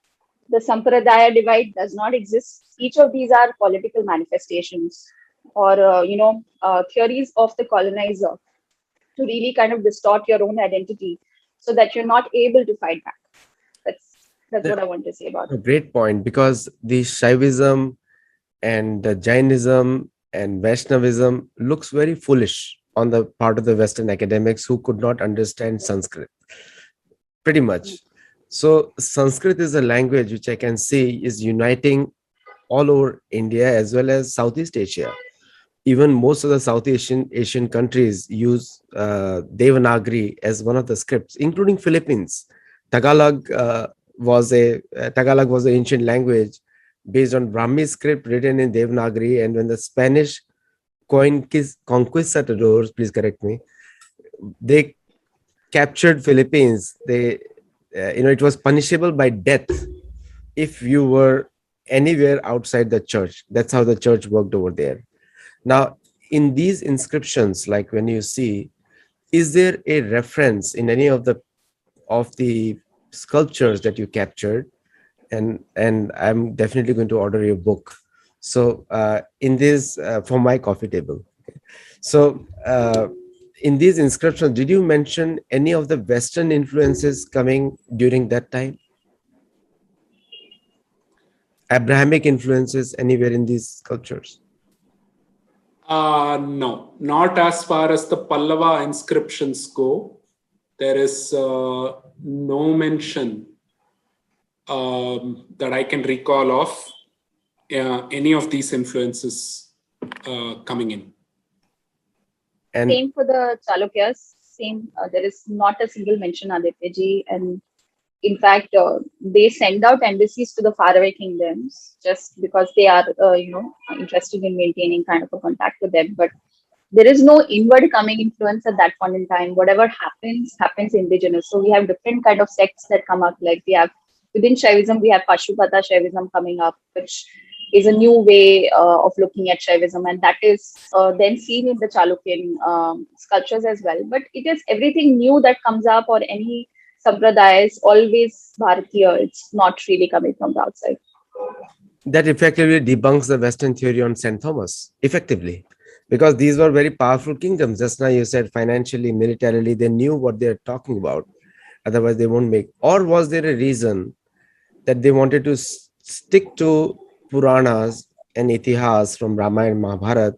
[SPEAKER 3] The Sampradaya divide does not exist. Each of these are political manifestations or, theories of the colonizer to really kind of distort your own identity so that you're not able to fight back. That's what I want to say about
[SPEAKER 1] A
[SPEAKER 3] it.
[SPEAKER 1] great point, because the Shaivism and the Jainism and Vaishnavism looks very foolish on the part of the Western academics who could not understand Sanskrit. Pretty much. So Sanskrit is a language which I can say is uniting all over India as well as Southeast Asia. Even most of the South Asian countries use Devanagari as one of the scripts, including Philippines. Tagalog Tagalog was an ancient language based on Brahmi script written in Devanagari, and when the Spanish conquistadors, please correct me, they captured Philippines, it was punishable by death if you were anywhere outside the church. That's how the church worked over there. Now, in these inscriptions, like when you see, is there a reference in any of the sculptures that you captured? And I'm definitely going to order your book. So in this for my coffee table. So in these inscriptions, did you mention any of the Western influences coming during that time? Abrahamic influences anywhere in these sculptures?
[SPEAKER 2] No, not as far as the Pallava inscriptions go. There is no mention that I can recall of any of these influences coming in.
[SPEAKER 1] And
[SPEAKER 3] Same for the Chalukyas. Same. There is not a single mention Adityaji, and in fact, they send out embassies to the faraway kingdoms just because they are, interested in maintaining kind of a contact with them. But there is no inward coming influence at that point in time. Whatever happens indigenous. So we have different kind of sects that come up. Like we have within Shaivism, we have Pashupata Shaivism coming up, which is a new way of looking at Shaivism, and that is then seen in the Chalukyan sculptures as well. But it is everything new that comes up, or any sampradaya is always Bharatiya. It's not really coming from the outside.
[SPEAKER 1] That effectively debunks the Western theory on St. Thomas, effectively, because these were very powerful kingdoms. Just now you said financially, militarily, they knew what they're talking about. Otherwise, they won't make. Or was there a reason that they wanted to stick to Puranas and Itihas from Ramayana and Mahabharata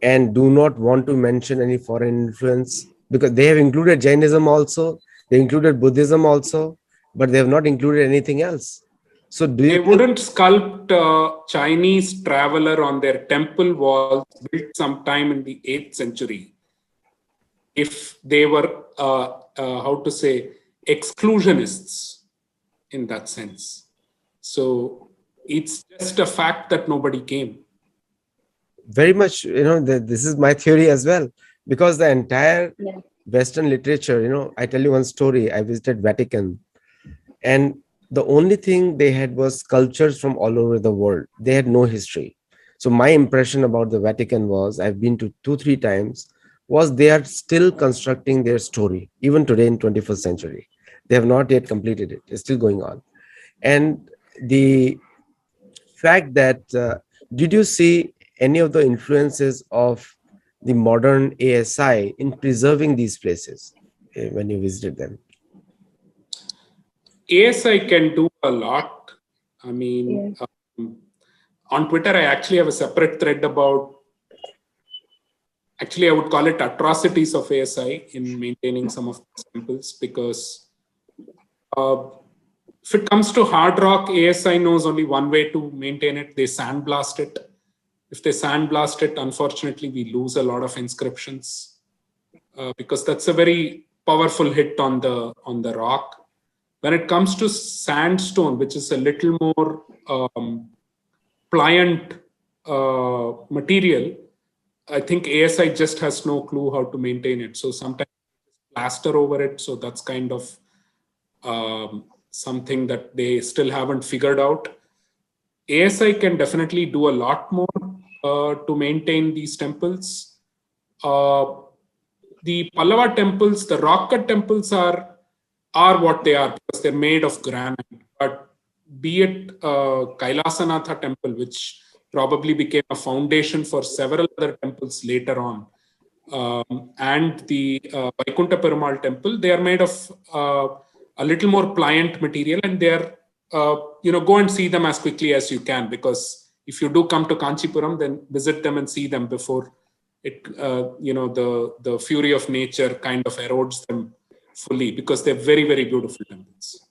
[SPEAKER 1] and do not want to mention any foreign influence? Because they have included Jainism also, they included Buddhism also, but they have not included anything else. So do
[SPEAKER 2] They
[SPEAKER 1] you
[SPEAKER 2] wouldn't sculpt a Chinese traveler on their temple walls built sometime in the 8th century if they were, exclusionists in that sense. So it's just a fact that nobody came.
[SPEAKER 1] very much, this is my theory as well, because the entire Western literature, I tell you one story. I visited Vatican, and the only thing they had was sculptures from all over the world. They had no history. So my impression about the Vatican was, I've been to 2-3 times, was they are still constructing their story, even today in 21st century. They have not yet completed it. It's still going on. And the fact that, did you see any of the influences of the modern ASI in preserving these places when you visited them?
[SPEAKER 2] ASI can do a lot. I mean, on Twitter, I actually have a separate thread about, I would call it atrocities of ASI in maintaining some of the temples, because if it comes to hard rock, ASI knows only one way to maintain it. They sandblast it. If they sandblast it, unfortunately, we lose a lot of inscriptions because that's a very powerful hit on the rock. When it comes to sandstone, which is a little more pliant material, I think ASI just has no clue how to maintain it. So sometimes plaster over it. So that's kind of something that they still haven't figured out. ASI can definitely do a lot more to maintain these temples. The Pallava temples, the rock cut temples are what they are because they're made of granite. But be it Kailasanatha temple, which probably became a foundation for several other temples later on, and the Vaikuntha Perumal temple, they are made of a little more pliant material, and they're go and see them as quickly as you can, because if you do come to Kanchipuram, then visit them and see them before it the fury of nature kind of erodes them fully, because they're very, very beautiful temples.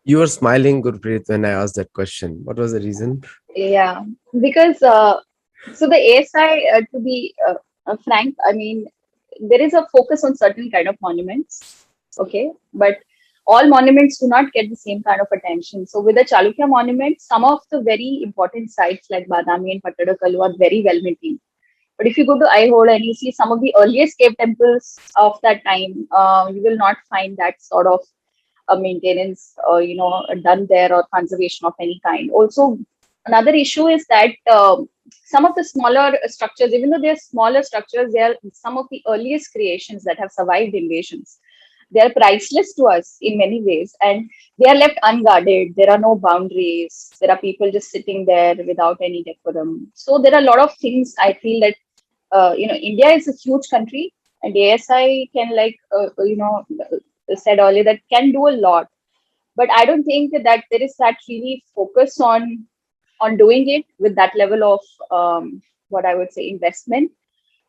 [SPEAKER 1] You were smiling, Gurpreet, when I asked that question. What was the reason?
[SPEAKER 3] Yeah, because so the ASI, to be frank, I mean, there is a focus on certain kind of monuments, okay, but all monuments do not get the same kind of attention. So with the Chalukya monument, some of the very important sites like Badami and Pattadakalu are very well maintained. But if you go to Aihole and you see some of the earliest cave temples of that time, you will not find that sort of maintenance, done there, or conservation of any kind. Also, another issue is that some of the smaller structures, even though they're smaller structures, they are some of the earliest creations that have survived invasions. They are priceless to us in many ways, and they are left unguarded. There are no boundaries. There are people just sitting there without any decorum. So there are a lot of things. I feel that India is a huge country, and ASI can, said earlier, that can do a lot. But I don't think that there is that really focus on doing it with that level of what I would say investment,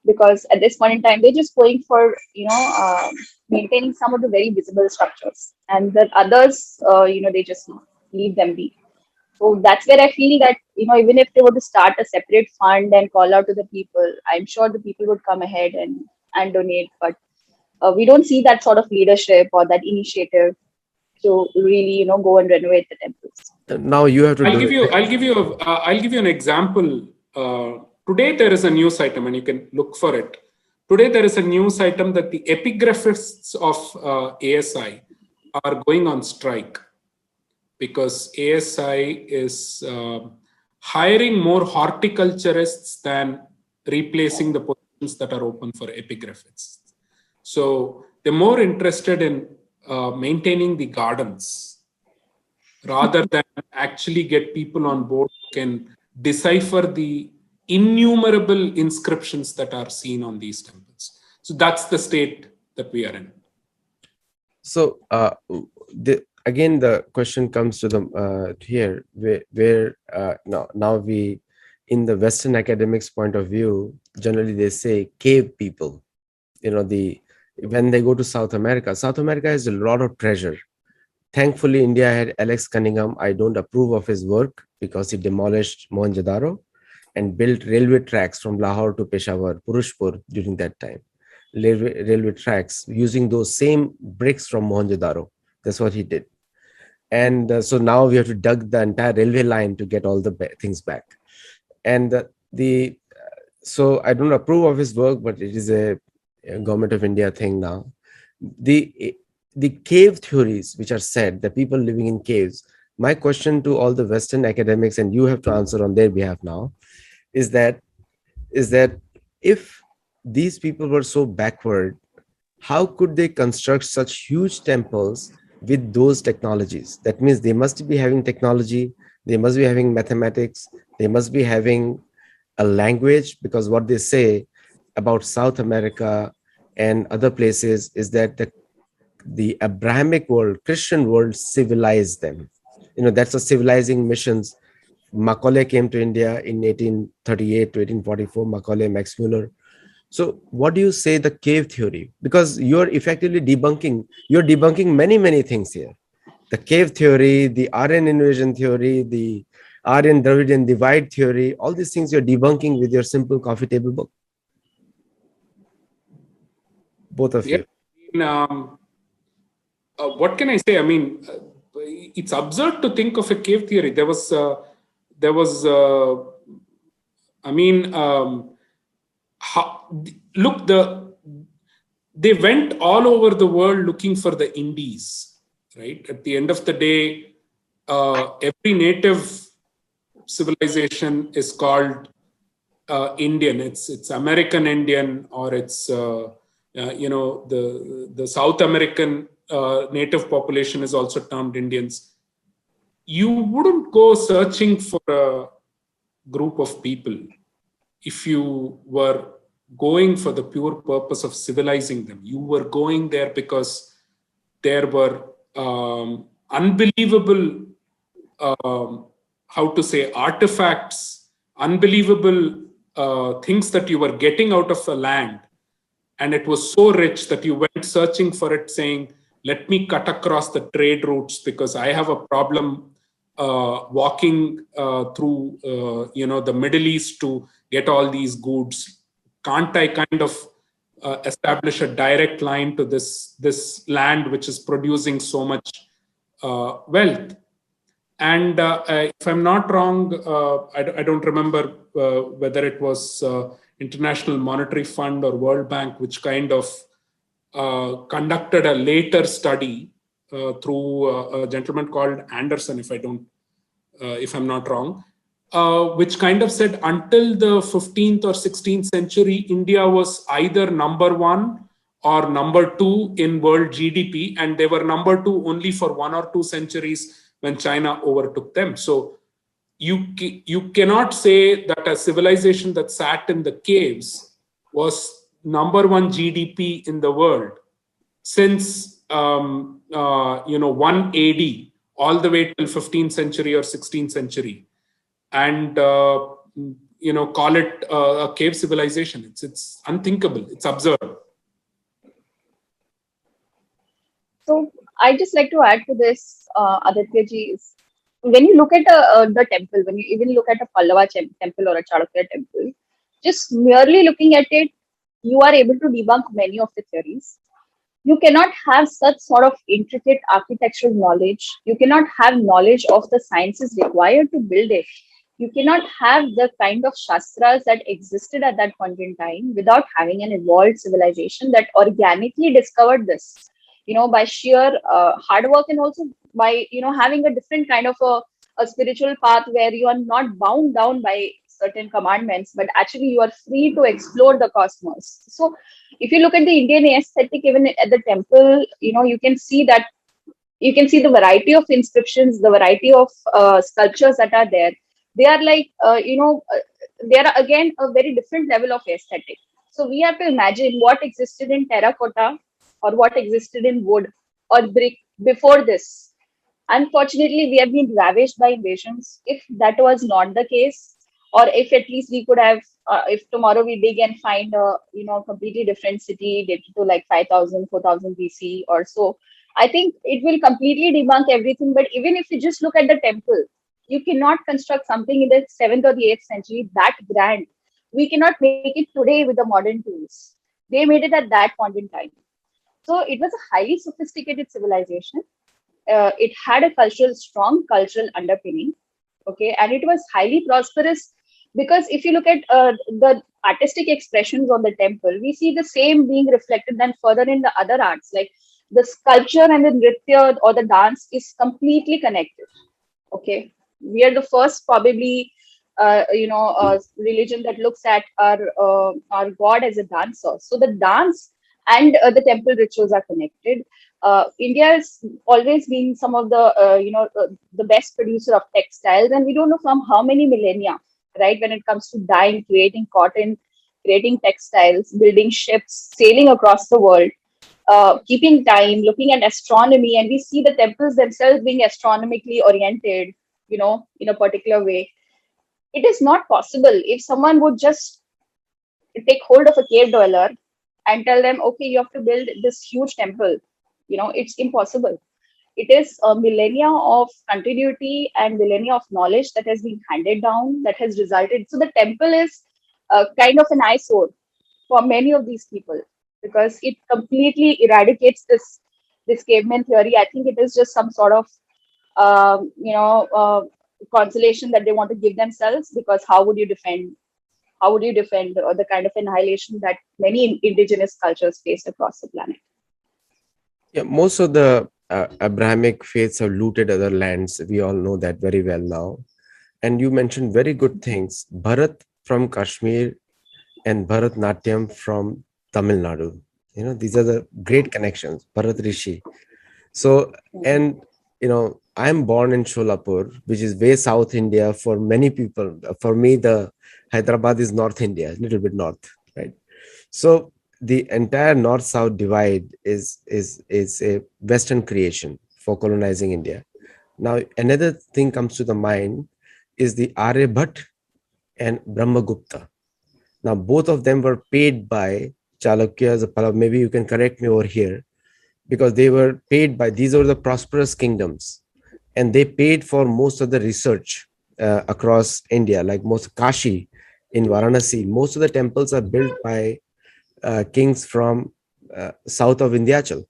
[SPEAKER 3] because at this point in time they're just going for maintaining some of the very visible structures, and the others they just leave them be. So that's where I feel that even if they were to start a separate fund and call out to the people, I'm sure the people would come ahead and donate. But we don't see that sort of leadership or that initiative to really go and renovate the temples.
[SPEAKER 1] Now you have to
[SPEAKER 2] I'll give you an example. Today, there is a news item, and you can look for it. Today, there is a news item that the epigraphists of ASI are going on strike because ASI is hiring more horticulturists than replacing the positions that are open for epigraphists. So they're more interested in maintaining the gardens rather than actually get people on board who can decipher the innumerable inscriptions that are seen on these temples. So that's the state that we are in.
[SPEAKER 1] So again, the question comes to the here, where now we, in the Western academics point of view, generally they say cave people. When they go to South America has a lot of treasure. Thankfully, India had Alex Cunningham. I don't approve of his work because he demolished Mohenjo-daro and built railway tracks from Lahore to Peshawar, Purushpur during that time. Railway tracks using those same bricks from Mohenjo-daro. That's what he did. And so now we have to dug the entire railway line to get all the things back. And so I don't approve of his work, but it is a government of India thing now. The cave theories, which are said, the people living in caves. My question to all the Western academics, and you have to answer on their behalf now, is that if these people were so backward, how could they construct such huge temples with those technologies? That means they must be having technology, they must be having mathematics, they must be having a language, because what they say about South America and other places is that the Abrahamic world, Christian world, civilized them. That's a civilizing missions. Macaulay came to India in 1838 to 1844, Macaulay, Max Muller. So what do you say the cave theory? Because you're effectively debunking many, many things here. The cave theory, the Aryan invasion theory, the Aryan Dravidian divide theory, all these things you're debunking with your simple coffee table book. Both of you.
[SPEAKER 2] What can I say? I mean, it's absurd to think of a cave theory. They went all over the world looking for the Indies, right? At the end of the day, every native civilization is called Indian. It's American Indian, or it's the South American native population is also termed Indians. You wouldn't go searching for a group of people if you were going for the pure purpose of civilizing them. You were going there because there were unbelievable, artifacts, unbelievable things that you were getting out of the land. And it was so rich that you went searching for it, saying, let me cut across the trade routes because I have a problem walking through the Middle East to get all these goods. Can't I kind of establish a direct line to this land which is producing so much wealth? And if I'm not wrong, I don't remember whether it was International Monetary Fund or World Bank, which kind of conducted a later study through a gentleman called Anderson, if I'm not wrong, which kind of said until the 15th or 16th century, India was either number one or number two in world GDP, and they were number two only for 1 or 2 centuries when China overtook them. So you cannot say that a civilization that sat in the caves was number one GDP in the world since 1 AD all the way till 15th century or 16th century, and call it a cave civilization. It's unthinkable. It's absurd.
[SPEAKER 3] So I just like to add to this, Aditya ji, is when you look at the temple, when you even look at a Pallava temple or a Chalukya temple, just merely looking at it, you are able to debunk many of the theories. You cannot have such sort of intricate architectural knowledge. You cannot have knowledge of the sciences required to build it You cannot have the kind of shastras that existed at that point in time without having an evolved civilization that organically discovered this, by sheer hard work, and also by, having a different kind of a spiritual path where you are not bound down by certain commandments, but actually you are free to explore the cosmos. So if you look at the Indian aesthetic, even at the temple, you can see that, you can see the variety of inscriptions, the variety of sculptures that are there. They are like, they are again a very different level of aesthetic. So we have to imagine what existed in terracotta or what existed in wood or brick before this. Unfortunately, we have been ravaged by invasions. If that was not the case, or if at least we could have, if tomorrow we dig and find a, completely different city dated to like 5,000, 4,000 BC or so, I think it will completely debunk everything. But even if you just look at the temple, you cannot construct something in the 7th or the 8th century that grand. We cannot make it today with the modern tools. They made it at that point in time. So it was a highly sophisticated civilization. It had a strong cultural underpinning. Okay, and it was highly prosperous, because if you look at the artistic expressions on the temple, we see the same being reflected then further in the other arts, like the sculpture and the nritya or the dance is completely connected. Okay, we are the first probably religion that looks at our god as a dancer. So the dance and the temple rituals are connected. India has always been some of the the best producer of textiles, and we don't know from how many millennia, right? When it comes to dyeing, creating cotton, creating textiles, building ships, sailing across the world, keeping time, looking at astronomy, and we see the temples themselves being astronomically oriented, in a particular way. It is not possible if someone would just take hold of a cave dweller and tell them, okay, you have to build this huge temple. It's impossible. It is a millennia of continuity and millennia of knowledge that has been handed down, that has resulted. So the temple is kind of an eyesore for many of these people, because it completely eradicates this caveman theory. I think it is just some sort of consolation that they want to give themselves, because how would you defend the kind of annihilation that many indigenous cultures faced across the planet?
[SPEAKER 1] Yeah, most of the Abrahamic faiths have looted other lands. We all know that very well now. And you mentioned very good things. Bharat from Kashmir and Bharatnatyam from Tamil Nadu. These are the great connections. Bharat Rishi. So, and I'm born in Sholapur, which is way South India for many people. For me, the Hyderabad is North India, a little bit north, right? So the entire north-south divide is a Western creation for colonizing India. Now, another thing comes to the mind is the Aryabhat and Brahmagupta. Now, both of them were paid by Chalukyas. Maybe you can correct me over here, because they were paid by, these were the prosperous kingdoms, and they paid for most of the research across India, like most Kashi in Varanasi. Most of the temples are built by kings from south of Vindhyachal.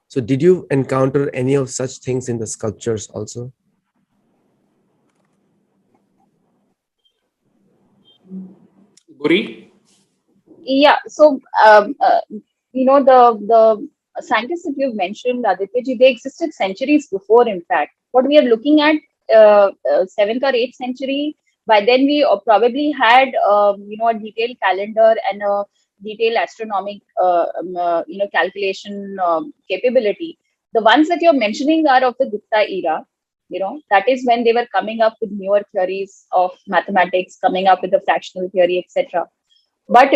[SPEAKER 1] So did you encounter any of such things in the sculptures also?
[SPEAKER 2] Guri?
[SPEAKER 3] Yeah. So the scientists that you've mentioned, Aditya, they existed centuries before. In fact, what we are looking at, 7th or 8th century, by then we probably had a detailed calendar and a detailed astronomic calculation capability. The ones that you're mentioning are of the Gupta era. That is when they were coming up with newer theories of mathematics, coming up with the fractional theory, etc. But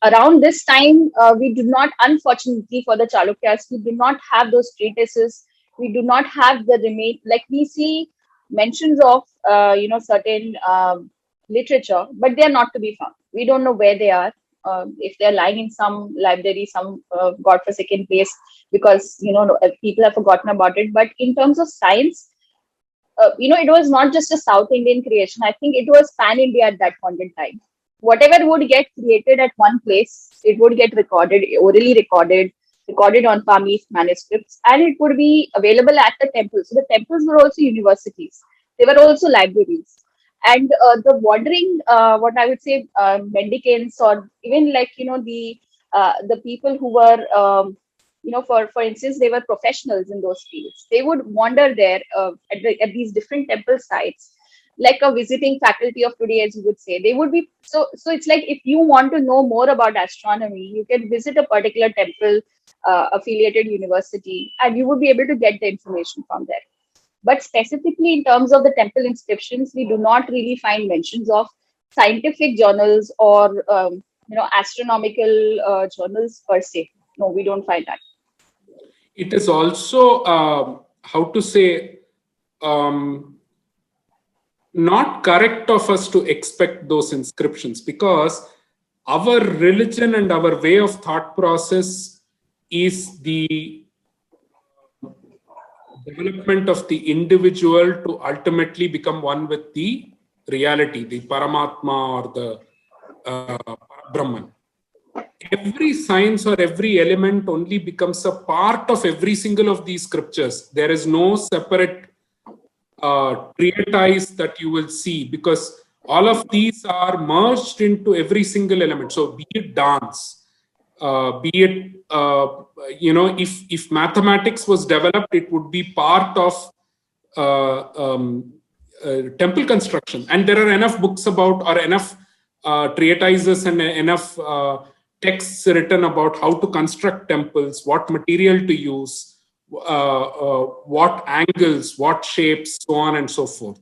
[SPEAKER 3] around this time, we do not, unfortunately for the Chalukyas, we do not have those treatises. We do not have the remain, like we see mentions of certain literature, but they are not to be found. We don't know where they are. If they're lying in some library, some godforsaken place, because people have forgotten about it. But in terms of science, it was not just a South Indian creation. I think it was pan India at that point in time. Whatever would get created at one place, it would get recorded, orally recorded on Pami manuscripts, and it would be available at the temples. So the temples were also universities. They were also libraries. And the wandering, what I would say, mendicants, or even like, the people who were, for instance, they were professionals in those fields. They would wander there at these different temple sites, like a visiting faculty of today, as you would say. They would be so. It's like, if you want to know more about astronomy, you can visit a particular temple affiliated university, and you would be able to get the information from there. But specifically in terms of the temple inscriptions, we do not really find mentions of scientific journals or astronomical journals per se. No, we don't find that.
[SPEAKER 2] It is also, how to say, not correct of us to expect those inscriptions, because our religion and our way of thought process is the development of the individual to ultimately become one with the reality, the Paramatma or the Brahman. Every science or every element only becomes a part of every single of these scriptures. There is no separate treatise that you will see, because all of these are merged into every single element. So be it dance, be it if mathematics was developed, it would be part of temple construction. And there are enough books about, or enough treatises and enough texts written about how to construct temples, what material to use, what angles, what shapes, so on and so forth.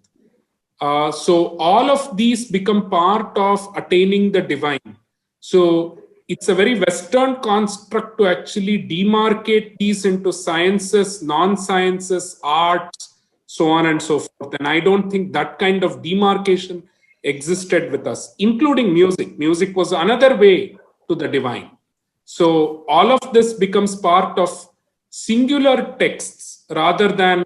[SPEAKER 2] So all of these become part of attaining the divine. So it's a very Western construct to actually demarcate these into sciences, non-sciences, arts, so on and so forth. And I don't think that kind of demarcation existed with us, including music. Music was another way to the divine. So all of this becomes part of singular texts rather than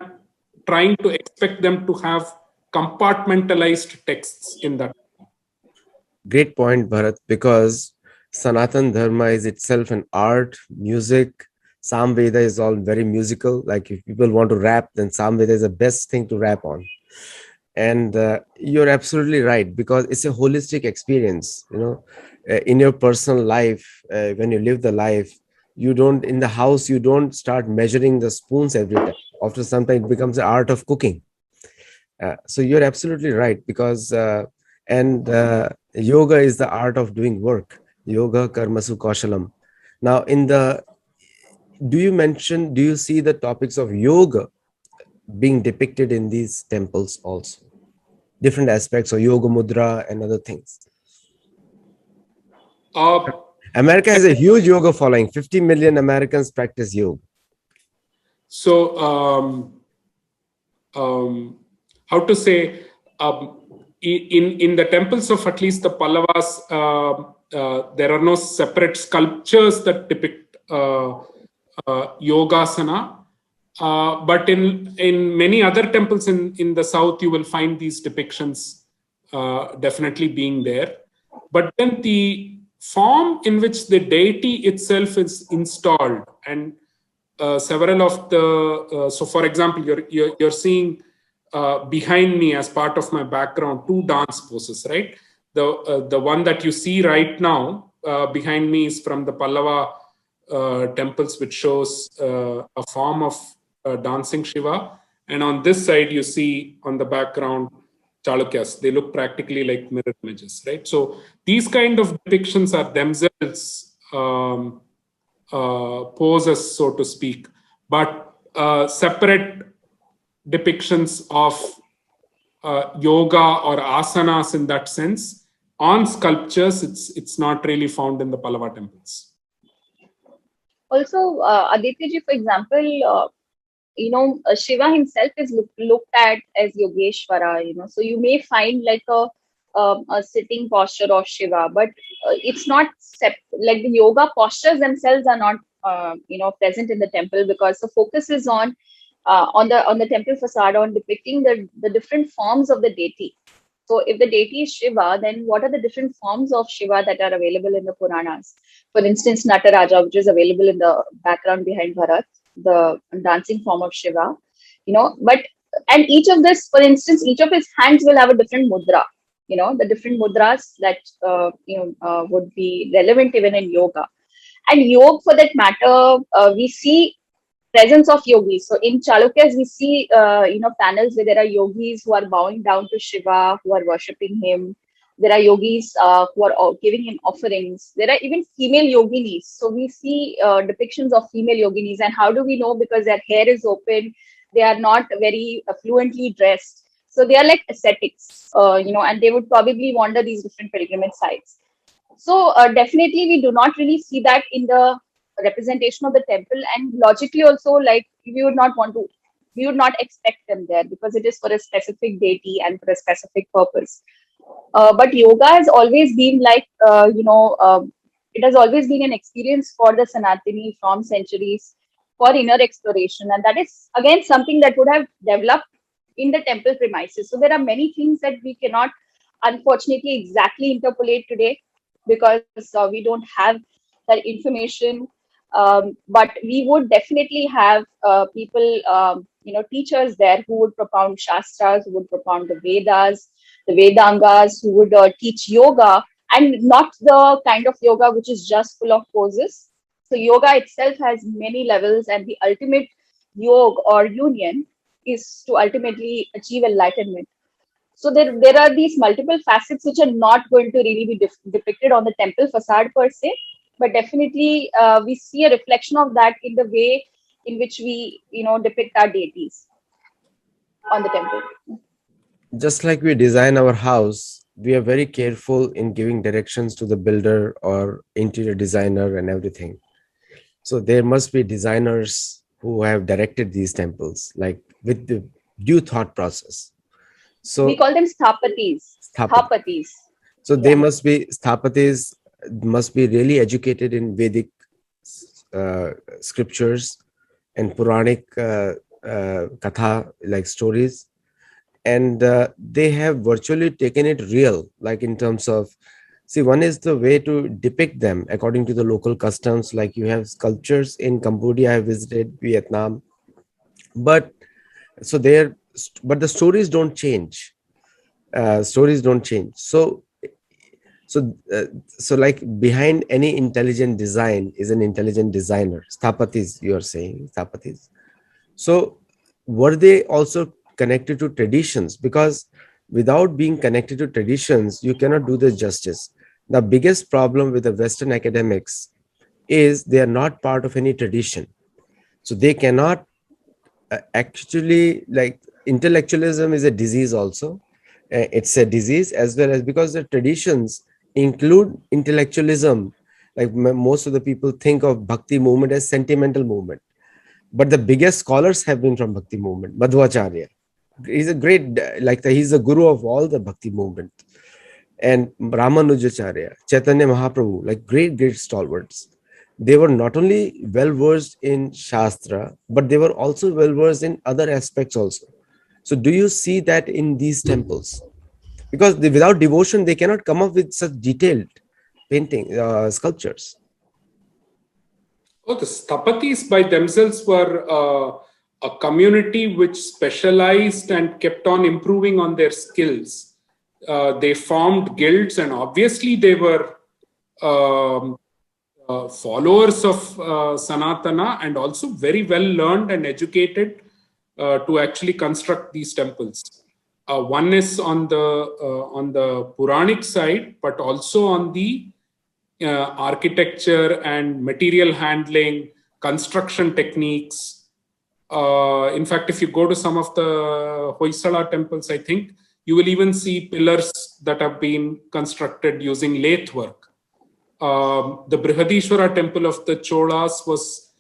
[SPEAKER 2] trying to expect them to have compartmentalized texts in that.
[SPEAKER 1] Great point, Bharat, because Sanatan Dharma is itself an art, music. Samveda is all very musical. Like if people want to rap, then Samveda is the best thing to rap on. And you're absolutely right, because it's a holistic experience. In your personal life, when you live the life, you don't, in the house, you don't start measuring the spoons every time. After some time, it becomes the art of cooking. So you're absolutely right, because yoga is the art of doing work. Yoga karmasu kaushalam. Now, do you see the topics of yoga being depicted in these temples also? Different aspects of yoga mudra and other things. America has a huge yoga following. 50 million Americans practice yoga.
[SPEAKER 2] So, how to say, in the temples of at least the Pallavas, there are no separate sculptures that depict yogasana. But in many other temples in the south, you will find these depictions definitely being there. But then the form in which the deity itself is installed, and several of the so for example, you're seeing behind me as part of my background 2 dance poses, right? The one that you see right now behind me is from the Pallava temples, which shows a form of dancing Shiva, and on this side you see on the background Chalukyas. They look practically like mirror images, right? So these kind of depictions are themselves poses, so to speak, but separate depictions of yoga or asanas in that sense on sculptures, it's not really found in the Pallava temples.
[SPEAKER 3] Also, Aditya, for example, Shiva himself is looked at as Yogeshwara, so you may find like a sitting posture of Shiva, but it's not like the yoga postures themselves are not, present in the temple, because the focus is on the temple facade on depicting the different forms of the deity. So if the deity is Shiva, then what are the different forms of Shiva that are available in the Puranas? For instance, Nataraja, which is available in the background behind Bharat, the dancing form of Shiva, but and each of this, for instance, each of his hands will have a different mudra. The different mudras that would be relevant even in yoga. And yoga, for that matter, we see presence of yogis. So in Chalukyas, we see panels where there are yogis who are bowing down to Shiva, who are worshipping him. There are yogis who are giving him offerings. There are even female yoginis. So we see depictions of female yoginis. And how do we know? Because their hair is open, they are not very fluently dressed. So they are like ascetics, and they would probably wander these different pilgrimage sites. So definitely, we do not really see that in the representation of the temple, and logically also, like we would not expect them there because it is for a specific deity and for a specific purpose. But yoga has always been like, it has always been an experience for the Sanatani from centuries for inner exploration. And that is, again, something that would have developed in the temple premises. So there are many things that we cannot, unfortunately, exactly interpolate today because we don't have that information. But we would definitely have people, teachers there who would propound Shastras, who would propound the Vedas, the Vedangas, who would teach yoga, and not the kind of yoga which is just full of poses. So yoga itself has many levels, and the ultimate yoga or union is to ultimately achieve enlightenment. So there are these multiple facets which are not going to really be depicted on the temple facade per se, but definitely we see a reflection of that in the way in which we depict our deities on the temple.
[SPEAKER 1] Just like we design our house, we are very careful in giving directions to the builder or interior designer and everything. So there must be designers who have directed these temples, like with the due thought process. So
[SPEAKER 3] we call them sthapatis. Sthapatis.
[SPEAKER 1] So they must be sthapatis, must be really educated in Vedic scriptures and Puranic katha, like stories. And they have virtually taken it real, like in terms of, see, one is the way to depict them according to the local customs. Like you have sculptures in Cambodia, I have visited Vietnam, but but the stories don't change. So like behind any intelligent design is an intelligent designer. Sthapatis, you are saying sthapatis. So were they also connected to traditions? Because without being connected to traditions, you cannot do this justice. The biggest problem with the Western academics is they are not part of any tradition. So they cannot actually, like, intellectualism is a disease also. It's a disease as well as because the traditions include intellectualism. Like most of the people think of Bhakti movement as sentimental movement. But the biggest scholars have been from Bhakti movement. Madhvacharya, he's a great, he's the guru of all the Bhakti movement. And Ramanujacharya, Chaitanya Mahaprabhu, like great stalwarts. They were not only well versed in Shastra, but they were also well versed in other aspects also. So do you see that in these temples? Because without devotion, they cannot come up with such detailed painting, sculptures.
[SPEAKER 2] Oh, the Sthapatis by themselves were a community which specialized and kept on improving on their skills. They formed guilds, and obviously they were followers of Sanatana and also very well learned and educated to actually construct these temples. One is on the Puranic side, but also on the architecture and material handling, construction techniques. In fact, if you go to some of the Hoysala temples, I think you will even see pillars that have been constructed using lathe work. The Brihadishwara temple of the Cholas was,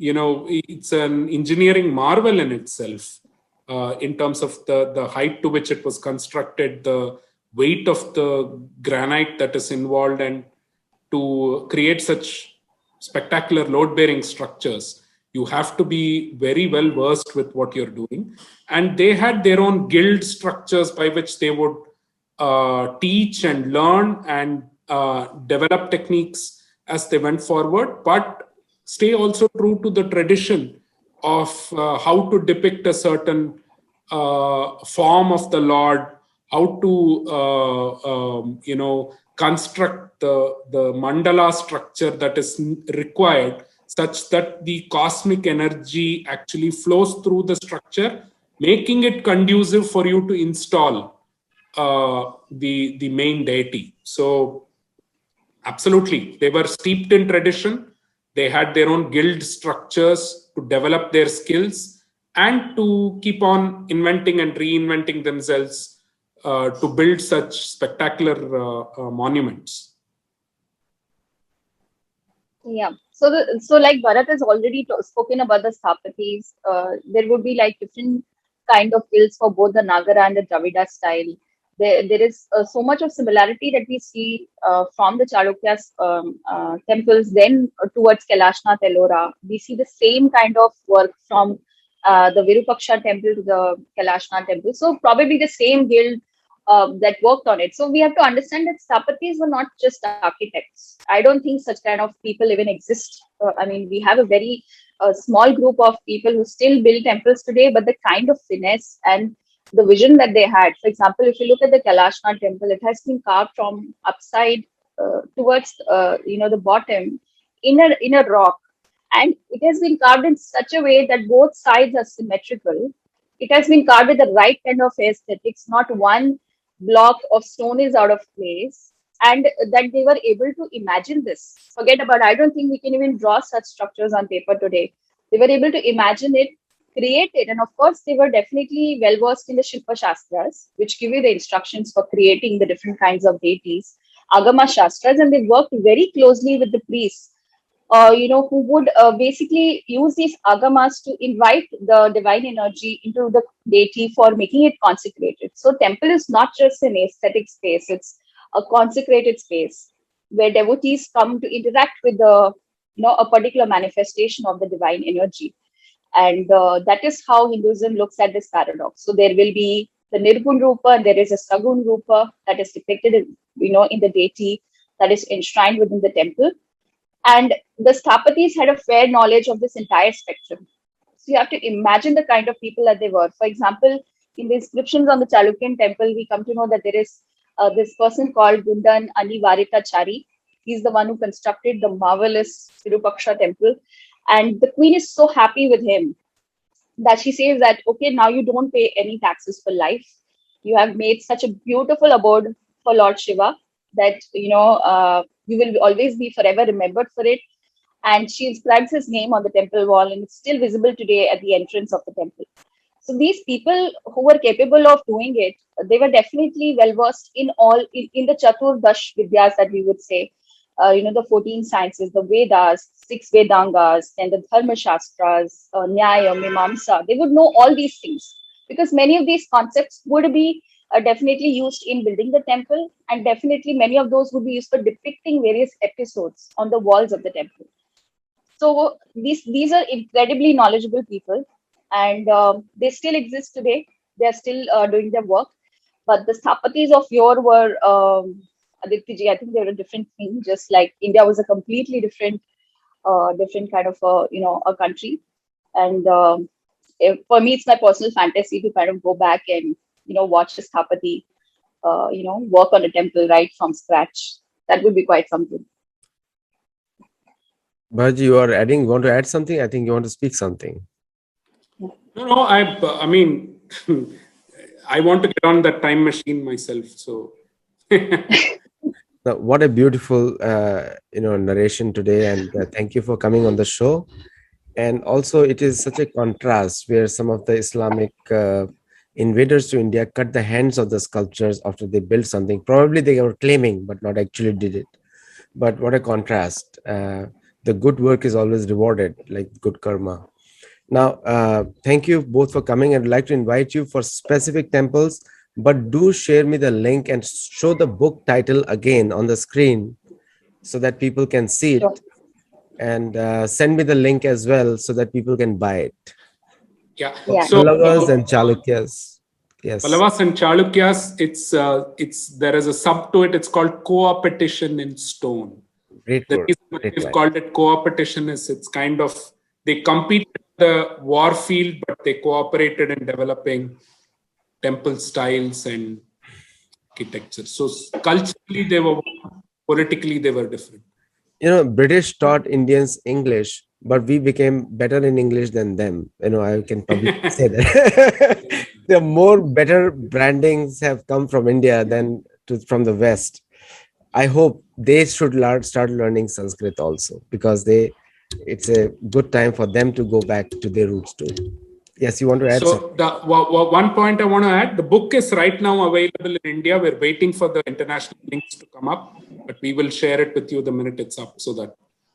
[SPEAKER 2] it's an engineering marvel in itself in terms of the height to which it was constructed, the weight of the granite that is involved, and to create such spectacular load-bearing structures, you have to be very well versed with what you're doing. And they had their own guild structures by which they would teach and learn and develop techniques as they went forward, but stay also true to the tradition of how to depict a certain form of the Lord, how to construct the mandala structure that is required, such that the cosmic energy actually flows through the structure, making it conducive for you to install the main deity. So absolutely, they were steeped in tradition. They had their own guild structures to develop their skills and to keep on inventing and reinventing themselves to build such spectacular monuments.
[SPEAKER 3] Yeah. So like Bharat has already spoken about the Sthapatis. There would be like different kind of guilds for both the Nagara and the Dravida style. There is so much of similarity that we see from the Chalukyas temples, then towards Kailashnath, Ellora. We see the same kind of work from the Virupaksha temple to the Kailashnath temple. So probably the same guild that worked on it. So we have to understand that Sthapatis were not just architects. I don't think such kind of people even exist. I mean, we have a very small group of people who still build temples today, but the kind of finesse and the vision that they had. For example, if you look at the Kailashnath temple, it has been carved from upside towards the bottom in a rock, and it has been carved in such a way that both sides are symmetrical. It has been carved with the right kind of aesthetics. Not one block of stone is out of place, and that they were able to imagine this. Forget about, I don't think we can even draw such structures on paper today. They were able to imagine it, create it, and of course they were definitely well versed in the Shilpa Shastras, which give you the instructions for creating the different kinds of deities, Agama Shastras, and they worked very closely with the priests, who would basically use these agamas to invite the divine energy into the deity for making it consecrated. So temple is not just an aesthetic space, it's a consecrated space where devotees come to interact with a particular manifestation of the divine energy. And that is how Hinduism looks at this paradox. So there will be the Nirgun Rupa and there is a Sagun Rupa that is depicted in the deity that is enshrined within the temple. And the Sthapatis had a fair knowledge of this entire spectrum. So you have to imagine the kind of people that they were. For example, in the inscriptions on the Chalukyan temple, we come to know that there is this person called Gundan Anivaritachari. He's the one who constructed the marvelous Virupaksha temple. And the queen is so happy with him that she says that, okay, now you don't pay any taxes for life. You have made such a beautiful abode for Lord Shiva that, you will always be forever remembered for it. And she inscribes his name on the temple wall, and it's still visible today at the entrance of the temple. So these people who were capable of doing it, they were definitely well versed in the Chaturdash Vidyas that we would say. The 14 sciences, the Vedas, 6 Vedangas, and the Dharma Shastras, Nyaya, Mimamsa. They would know all these things because many of these concepts would be definitely used in building the temple, and definitely many of those would be used for depicting various episodes on the walls of the temple. So these are incredibly knowledgeable people, and they still exist today. They are still doing their work. But the Sthapatis of yore were Aditya, I think they were a different thing. Just like India was a completely different kind of a country. And for me, it's my personal fantasy to kind of go back and watch a Sthapati work on a temple right from scratch. That would be quite something.
[SPEAKER 1] Bhaji, you want to add something? I think you want to speak something.
[SPEAKER 2] No, I mean, I want to get on that time machine myself. So,
[SPEAKER 1] now, what a beautiful, narration today, and thank you for coming on the show. And also, it is such a contrast where some of the Islamic invaders to India cut the hands of the sculptures after they built something. Probably they were claiming, but not actually did it. But what a contrast. The good work is always rewarded, like good karma. Now, thank you both for coming. I'd like to invite you for specific temples, but do share me the link and show the book title again on the screen so that people can see it. Sure. And send me the link as well so that people can buy it.
[SPEAKER 2] Yeah.
[SPEAKER 1] So Pallavas and Chalukyas. Yes.
[SPEAKER 2] Pallavas and Chalukyas, there is a sub to it. It's called Co-opetition in stone.
[SPEAKER 1] Great
[SPEAKER 2] the
[SPEAKER 1] word.
[SPEAKER 2] reason we've called it Co-opetition is it's kind of, they compete with the war field, but they cooperated in developing temple styles and architecture. So culturally they were one, politically they were different.
[SPEAKER 1] British taught Indians English, but we became better in English than them. I can probably say that. The more better brandings have come from India than from the West. I hope they should start learning Sanskrit also, because it's a good time for them to go back to their roots too. Yes, you want to add something?
[SPEAKER 2] So the one point I want to add, the book is right now available in India. We're waiting for the international links to come up, but we will share it with you the minute it's up, so that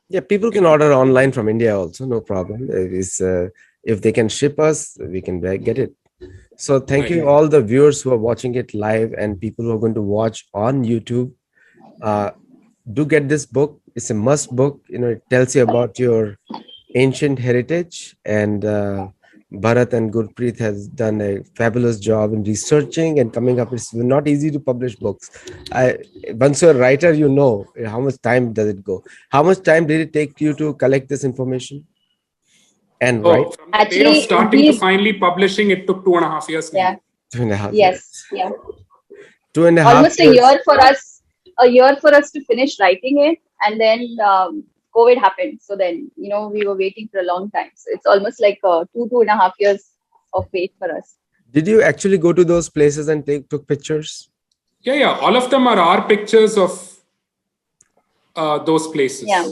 [SPEAKER 1] Yeah, people can order online from India also, no problem. If they can ship us, we can get it. So thank you all the viewers who are watching it live and people who are going to watch on YouTube. Do get this book. It's a must book. It tells you about your ancient heritage, and Bharat and Gurpreet has done a fabulous job in researching and coming up. It's not easy to publish books. Once you're a writer, how much time does it go? How much time did it take you to collect this information? And
[SPEAKER 2] from the day of starting to finally publishing, it took 2.5 years.
[SPEAKER 3] Yeah.
[SPEAKER 1] 2.5
[SPEAKER 3] Yes.
[SPEAKER 1] years.
[SPEAKER 3] Yeah.
[SPEAKER 1] 2.5
[SPEAKER 3] Almost
[SPEAKER 1] years.
[SPEAKER 3] a year for us. A year for us to finish writing it, and then COVID happened. So then, we were waiting for a long time. So it's almost like 2.5 years of wait for us.
[SPEAKER 1] Did you actually go to those places and took pictures?
[SPEAKER 2] Yeah. All of them are our pictures of those places.
[SPEAKER 3] Yeah.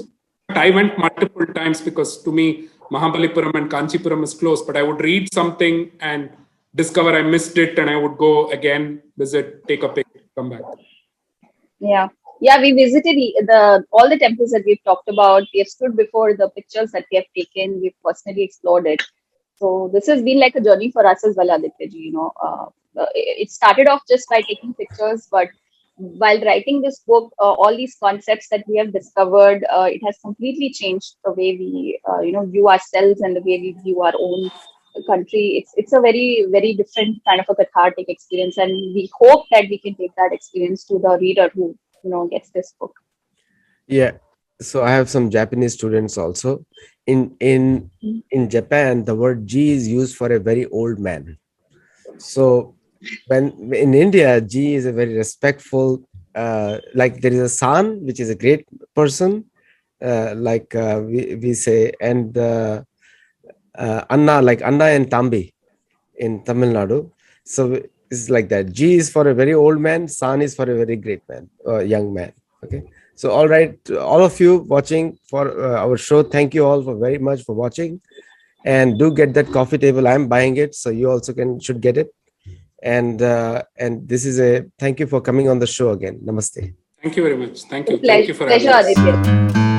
[SPEAKER 2] I went multiple times because to me, Mahabalipuram and Kanchipuram is close, but I would read something and discover I missed it, and I would go again, visit, take a picture, come back.
[SPEAKER 3] Yeah. We visited all the temples that we've talked about. We have stood before the pictures that we have taken. We've personally explored it. So this has been like a journey for us as well, Aditya ji. It started off just by taking pictures, but while writing this book, all these concepts that we have discovered, it has completely changed the way we, view ourselves and the way we view our own country. It's a very, very different kind of a cathartic experience, and we hope that we can take that experience to the reader who gets this book.
[SPEAKER 1] Yeah, so I have some Japanese students also. In Japan, the word G is used for a very old man. So when in India, G is a very respectful, like there is a san, which is a great person, we say, and Anna, like Anna and Tambi in Tamil Nadu. So it's like that. G is for a very old man, san is for a very great man, young man. Okay. So all right, all of you watching for our show, thank you all very much for watching, and do get that coffee table. I'm buying it, so you also should get it. And this is thank you for coming on the show again. Namaste.
[SPEAKER 2] Thank you very much. Thank you.
[SPEAKER 3] Thank you for having us. Pleasure, Aditya.